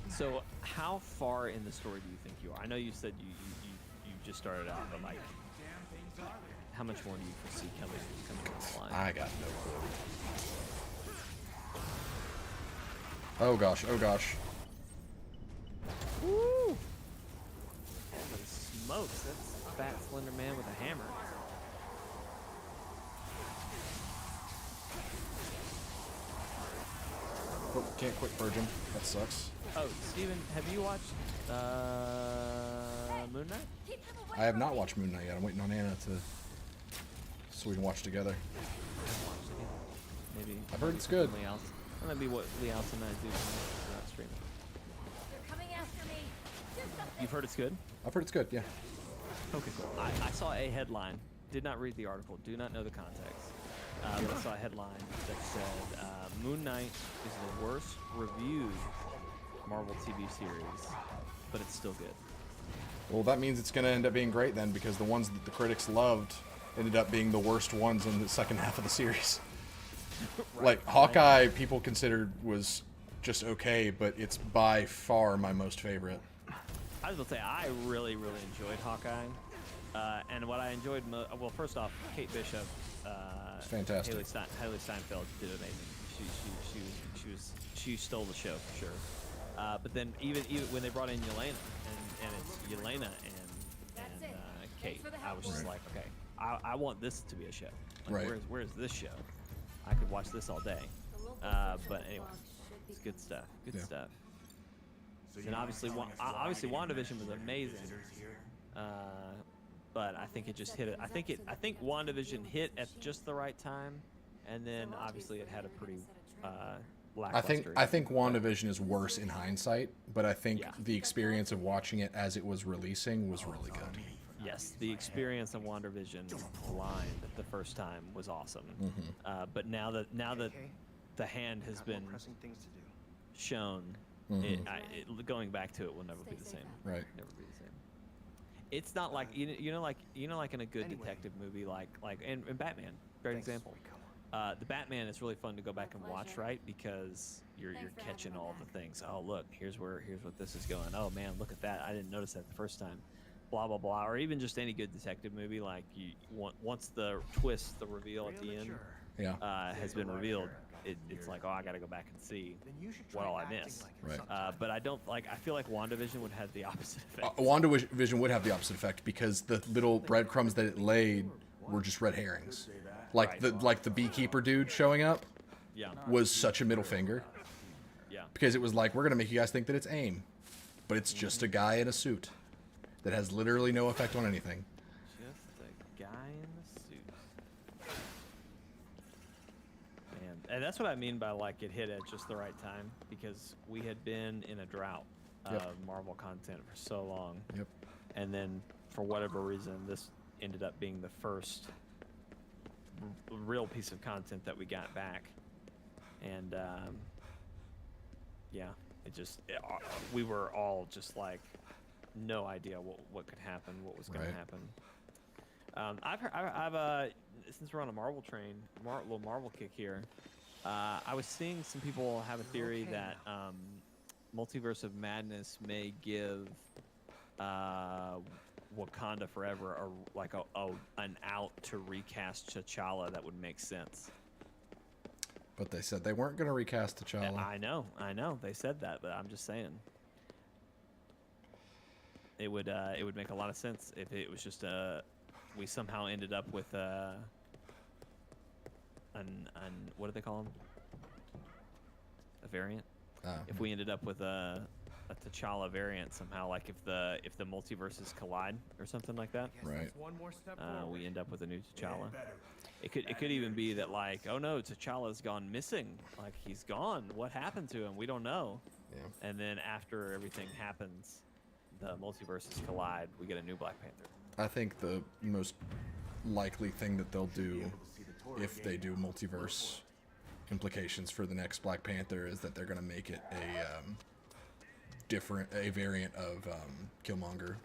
So, how far in the story do you think you are? I know you said you just started out, but like, how much more do you foresee coming down the line? I got no clue. Oh gosh. Woo! Holy smokes, that's a fat, slender man with a hammer. Oh, can't quick purge him. That sucks. Oh, Steven, have you watched Moon Knight? I have not watched Moon Knight yet. I'm waiting on Anna so we can watch together. Maybe. I've heard it's good. That might be what Lee Alce and I do without streaming. They're coming after me. Do something. You've heard it's good? I've heard it's good, yeah. Okay, cool. I saw a headline. Did not read the article. Do not know the context. But I saw a headline that said Moon Knight is the worst reviewed Marvel TV series, but it's still good. Well, that means it's going to end up being great then, because the ones that the critics loved ended up being the worst ones in the second half of the series. Right, like, Hawkeye, people considered was just okay, but it's by far my most favorite. I was going to say, I really, really enjoyed Hawkeye. And what I enjoyed well, first off, Kate Bishop, fantastic. Haley Steinfeld did amazing. She stole the show for sure. But then even when they brought in Yelena, and it's Yelena and Kate, I was just like, okay, I want this to be a show. Like, Right. Where's this show? I could watch this all day. But anyway, it's good stuff. Good Yeah. stuff. So And obviously, WandaVision was amazing. But I think it just hit it. I think WandaVision hit at just the right time, and then obviously it had a pretty lackluster. I think WandaVision is worse in hindsight, but I think Yeah. the experience of watching it as it was releasing was really good. Yes, the experience of WandaVision blind the first time was awesome. But now that the hand has been Pressing things to do. shown, going back to it will never be the same. Right. Never be the same. It's not like you know like in a good detective movie like in Batman, great example. The Batman is really fun to go back and watch, right? Because you're catching all the things. Oh, look, here's what this is going. Oh man, look at that. I didn't notice that the first time. Blah blah blah. Or even just any good detective movie, like once the twist, the reveal at the end has been revealed, it's like, oh, I got to go back and see what all I missed. Right. But I feel like WandaVision would have the opposite effect. WandaVision would have the opposite effect because the little breadcrumbs that it laid were just red herrings. Like the beekeeper dude showing up Yeah. was such a middle finger Yeah. because it was like, we're gonna make you guys think that it's AIM, but it's just a guy in a suit that has literally no effect on anything. Just a guy in the suit. Man, and that's what I mean by like it hit at just the right time, because we had been in a drought of Marvel content for so long. Yep. And then for whatever reason, this ended up being the first real piece of content that we got back. And yeah, we were all just like, no idea what could happen, what was going to happen. I've since we're on a Marvel train, little Marvel kick here, I was seeing some people have a theory that Multiverse of Madness may give Wakanda Forever an out to recast T'Challa that would make sense. But they said they weren't going to recast T'Challa. I know. They said that, but I'm just saying. It would make a lot of sense if it was just we somehow ended up with what do they call them? A variant. If we ended up with a T'Challa variant somehow, like if the multiverses collide or something like that, Right. One more step we end up with a new T'Challa. It could even be that like, oh no, T'Challa's gone missing. Like he's gone. What happened to him? We don't know. Yeah. And then after everything happens, the multiverses collide. We get a new Black Panther. I think the most likely thing that they'll do if they do multiverse implications for the next Black Panther is that they're going to make it a variant of Killmonger,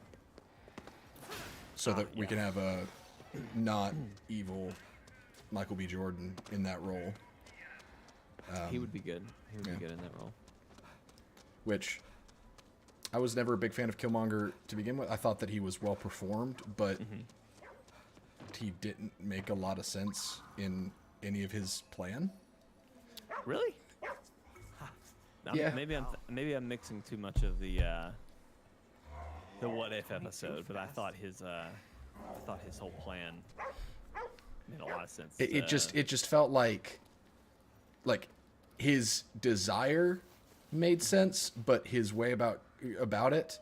so that we can have a not evil Michael B. Jordan in that role. He would be good. He would be good in that role. Which I was never a big fan of Killmonger to begin with. I thought that he was well performed, but he didn't make a lot of sense in any of his plan. Really? Yeah. Maybe I'm mixing too much of the what if episode, but I thought his whole plan made a lot of sense. It just felt like his desire made sense, but his way about it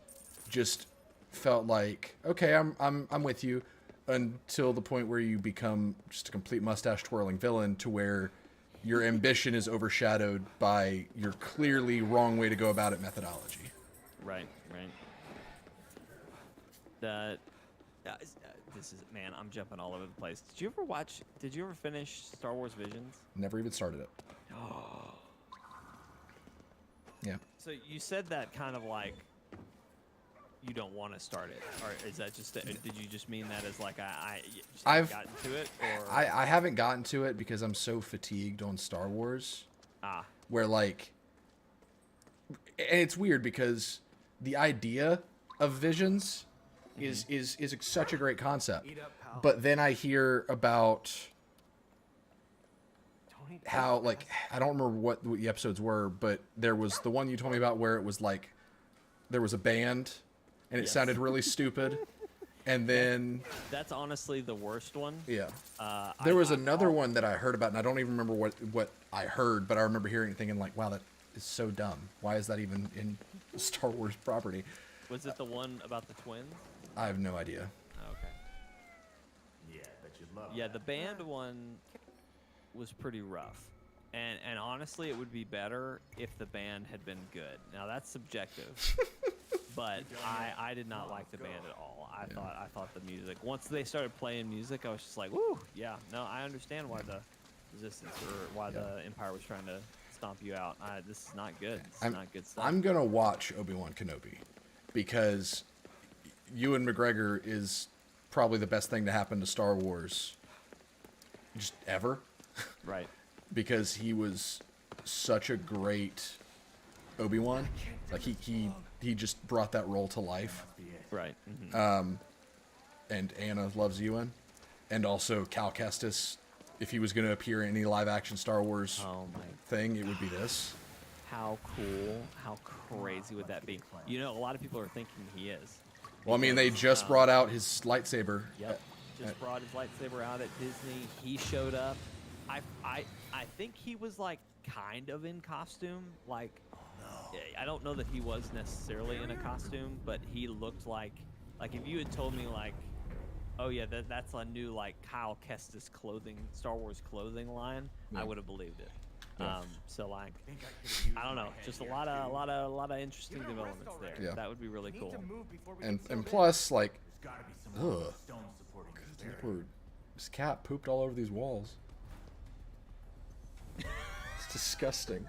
just felt like, okay, I'm with you, until the point where you become just a complete mustache twirling villain, to where your ambition is overshadowed by your clearly wrong way to go about it methodology. Right. This is, man, I'm jumping all over the place. Did you ever finish Star Wars Visions? Never even started it. Yeah. So you said that kind of like you don't want to start it, or is that just? Did you just mean that as like I've gotten to it, or I haven't gotten to it because I'm so fatigued on Star Wars. Where like, and it's weird because the idea of Visions is such a great concept, but then I hear about how, like, I don't remember what the episodes were, but there was the one you told me about where it was like there was a band and it sounded really stupid, And then That's honestly the worst one. yeah, Uh, there I- was I- another one that I heard about, and I don't even remember what I heard, but I remember hearing it thinking like, wow, that is so dumb. Why is that even in Star Wars property? Was it the one about the twins? I have no idea. Oh, okay. Yeah, bet you'd love Yeah, that. the band one was pretty rough. And honestly, it would be better if the band had been good. Now that's subjective, but I did not like the band at all. I thought the music. Once they started playing music, I was just like, woo, yeah. No, I understand why the Resistance or why the Empire was trying to stomp you out. This is not good. This is not good stuff. I'm gonna watch Obi-Wan Kenobi because Ewan McGregor is probably the best thing to happen to Star Wars just ever. Right. Because he was such a great Obi-Wan. Like he just brought that role to life. Right. Mm-hmm. And Anna loves Ewan. And also Cal Kestis, if he was going to appear in any live action Star Wars Oh my. thing, it would be this. How cool, how crazy would that be? You know, a lot of people are thinking he is. Well, I mean, they just brought out his lightsaber. Yep. Just brought his lightsaber out at Disney. He showed up. I think he was like kind of in costume. Like, I don't know that he was necessarily in a costume, but he looked like if you had told me like, oh yeah, that's a new like Kyle Kestis clothing, Star Wars clothing line, I would have believed it. So like, I don't know, just a lot of interesting developments there. Yeah. That would be really cool. And plus, like, There's gotta be some more ugh. stone supporting this barrier. Lord, this cat pooped all over these walls. It's disgusting.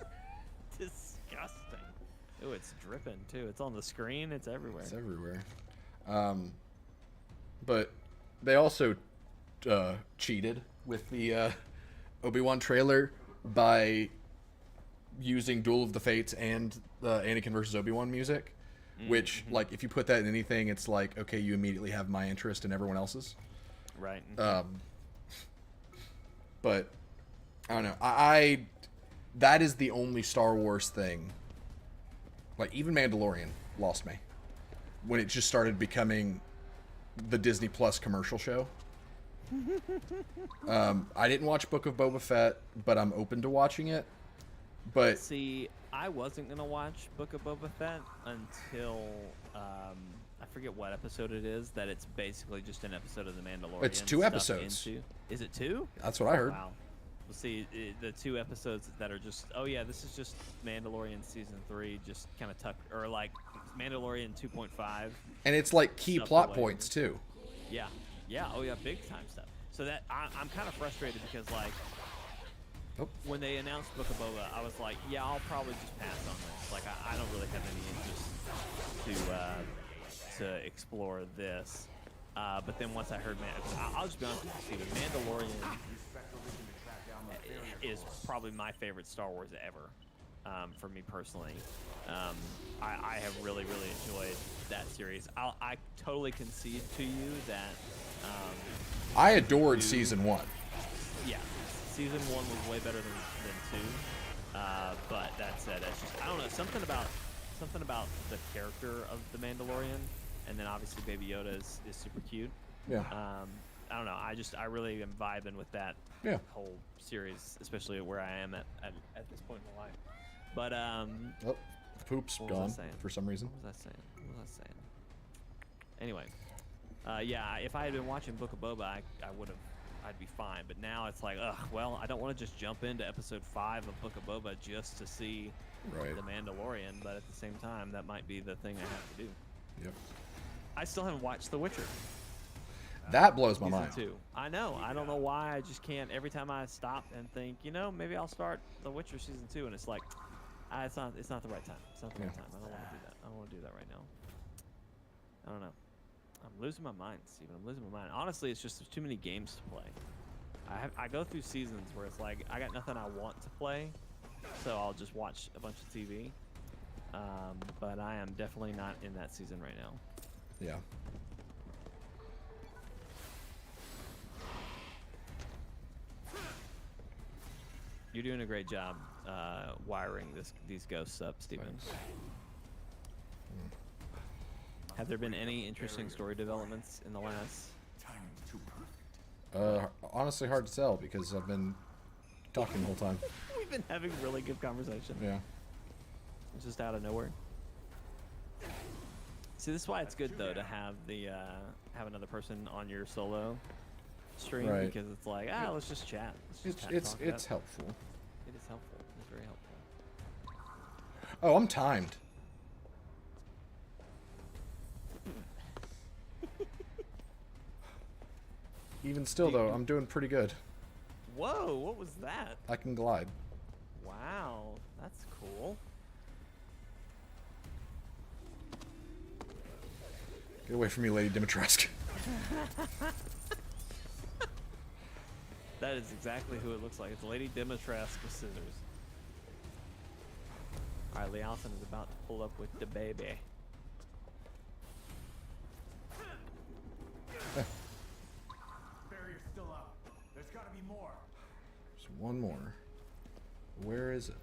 Disgusting. Oh, it's dripping too. It's on the screen. It's everywhere. It's everywhere. But they also cheated with the Obi-Wan trailer by using Duel of the Fates and the Anakin versus Obi-Wan music, which, like, if you put that in anything, it's like, okay, you immediately have my interest and everyone else's. Right. But I don't know. I that is the only Star Wars thing. Like, even Mandalorian lost me when it just started becoming the Disney Plus commercial show. I didn't watch Book of Boba Fett, but I'm open to watching it. But See, I wasn't gonna watch Book of Boba Fett until I forget what episode it is. That it's basically just an episode of The Mandalorian. It's 2 stuffed episodes. into- Is it 2? that's what I heard. Wow. We'll see the 2 episodes that are just. Oh yeah, this is just Mandalorian season 3, just kind of tucked, or like Mandalorian 2.5. And it's like key Stuff plot away. points too. Yeah, yeah, oh yeah, big time stuff. So that I'm kind of frustrated because like Oh. when they announced Book of Boba, I was like, yeah, I'll probably just pass on this. Like I don't really have any interest to explore this. But then once I heard, I'll just be honest with you, Steven, Mandalorian is probably my favorite Star Wars ever. For me personally, I have really enjoyed that series. I totally concede to you that I adored season 1. yeah, season 1 was way better than 2. But that said, it's just I don't know, something about the character of the Mandalorian, and then obviously Baby Yoda is super cute. Yeah. I don't know. I really am vibing with that Yeah. whole series, especially where I am at this point in my life. But Oh, poop's What was I gone saying? for some reason. What was I saying? Anyway, yeah, if I had been watching Book of Boba, I'd be fine. But now it's like, ugh, well, I don't want to just jump into episode 5 of Book of Boba just to see Right. the Mandalorian. But at the same time, that might be the thing I have to do. Yep. I still haven't watched The Witcher That blows my season mind. 2. I know. I don't know why. I just can't. Every time I stop and think, maybe I'll start The Witcher season 2, and it's like, it's not the right time. It's not the right time. I don't want to do that. I don't want to do that right now. I don't know. I'm losing my mind, Steven. I'm losing my mind. Honestly, it's just there's too many games to play. I go through seasons where it's like I got nothing I want to play, so I'll just watch a bunch of TV. But I am definitely not in that season right now. Yeah. You're doing a great job wiring these ghosts up, Steven. Have there been any interesting story developments in the last? Timing's too perfect. Honestly, hard to tell because I've been talking the whole time. We've been having really good conversation. Yeah. It's just out of nowhere. See, this is why it's good though to have the have another person on your solo stream, Right. because it's like, let's just chat. Let's just It's talk it it's up. helpful. It is helpful. It's very helpful. Oh, I'm timed. Even still, though, I'm doing pretty good. Whoa! What was that? I can glide. Wow, that's cool. Get away from me, Lady Dimitrescu. That is exactly who it looks like. It's Lady Dimitrescu with scissors. All right, Lealton is about to pull up with the baby. Barrier's still up. There's gotta be more. There's one more. Where is it?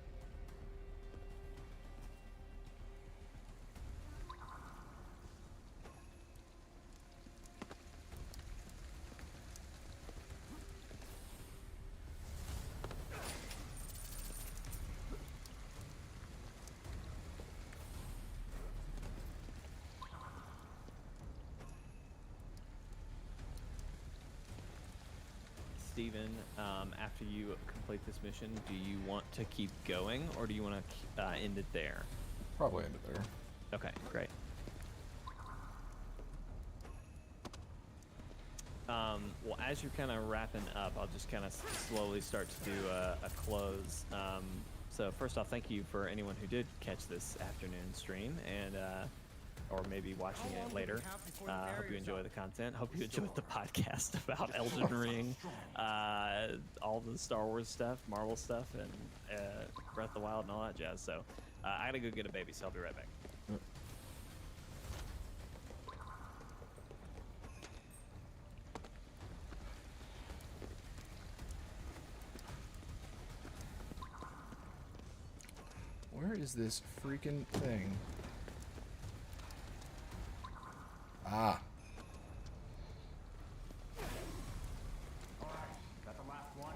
Steven, after you complete this mission, do you want to keep going, or do you want to end it there? Probably end it there. Okay, great. Well, as you're kind of wrapping up, I'll just kind of slowly start to do a close. So first off, thank you for anyone who did catch this afternoon stream, and or maybe watching it later. Hope you enjoy the content. Hope you enjoyed the podcast about Elden Ring, all the Star Wars stuff, Marvel stuff, and Breath of the Wild and all that jazz. So I gotta go get a baby, so I'll be right back. Where is this freaking thing? Ah. Alright, got the last one.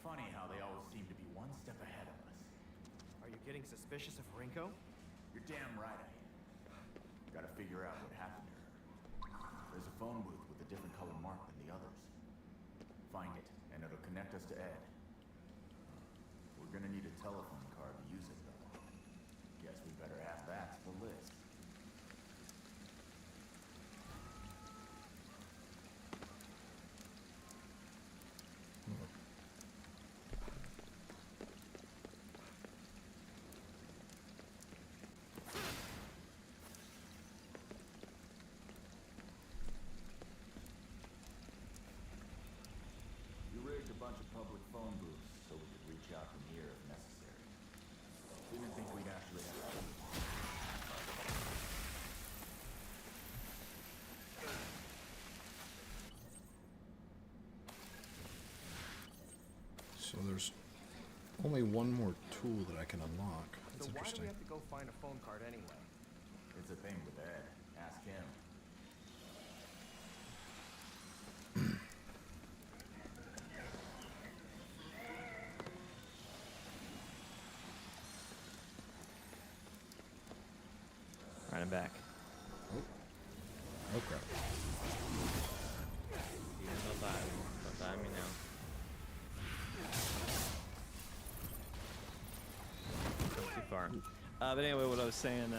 Funny how they always seem to be one step ahead of us. Are you getting suspicious of Rinko? You're damn right I am. Gotta figure out what happened to her. There's a phone booth with a different color mark than the others. Find it, and it'll connect us to Ed. We're gonna need a telephone card to use it, though. Guess we better add that to the list. You rigged a bunch of public phone booths so we could reach out from here if necessary. Didn't think we'd actually have to. So there's only one more tool that I can unlock. That's So why do interesting. we have to go find a phone card anyway? It's a thing with Ed. Ask him. All right, I'm back. Oh crap. Steven, don't die me now. Too far. But anyway, what I was saying,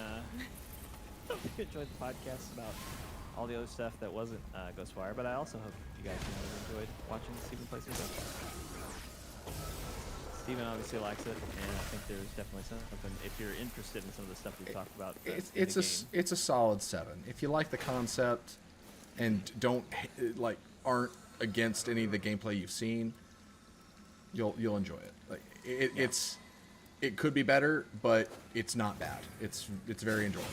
hope you enjoyed the podcast about all the other stuff that wasn't Ghostwire, but I also hope you guys enjoyed watching Steven play some Ghostwire. Steven obviously likes it, and I think there's definitely something, if you're interested in some of the stuff we talked about. It's a solid 7. If you like the concept and don't aren't against any of the gameplay you've seen, you'll enjoy it. Like it's it could be better, but it's not bad. It's very enjoyable.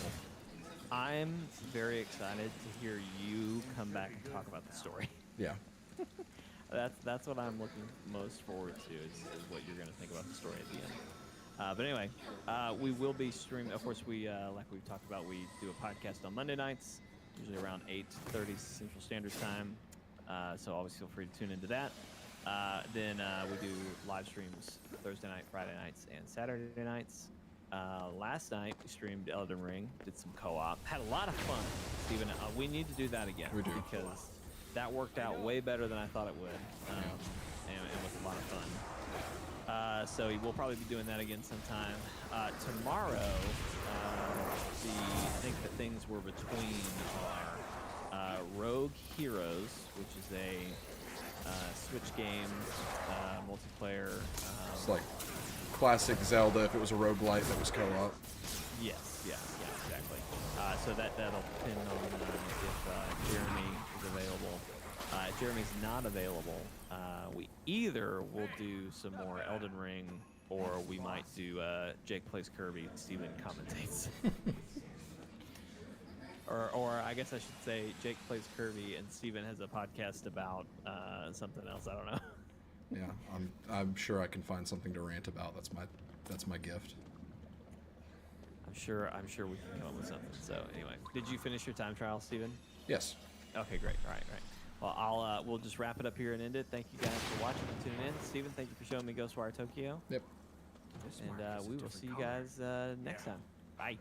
I'm very excited to hear you come back and talk about the story. Yeah. That's what I'm looking most forward to is what you're going to think about the story at the end. But anyway, we will be streaming. Of course, we like we've talked about, we do a podcast on Monday nights, usually around 8:30 Central Standard Time. So always feel free to tune into that. Then we do live streams Thursday night, Friday nights, and Saturday nights. Last night we streamed Elden Ring, did some co-op, had a lot of fun. Steven, we need to do that again. We do. Because that worked out way better than I thought it would, and it was a lot of fun. So we'll probably be doing that again sometime. Tomorrow, I think the things we're between are Rogue Heroes, which is a Switch game, multiplayer. It's like classic Zelda if it was a roguelite that was co-op. Yes, yeah, exactly. So that'll depend on if Jeremy is available. If Jeremy's not available, we either will do some more Elden Ring, or we might do Jake Plays Kirby and Steven commentates. Or I guess I should say Jake Plays Kirby and Steven has a podcast about something else. I don't know. Yeah, I'm sure I can find something to rant about. That's my gift. I'm sure we can come up with something. So anyway, did you finish your time trial, Steven? Yes. Okay, great. All right. Well, we'll just wrap it up here and end it. Thank you guys for watching and tuning in. Steven, thank you for showing me Ghostwire Tokyo. Yep. And we will see you guys next time.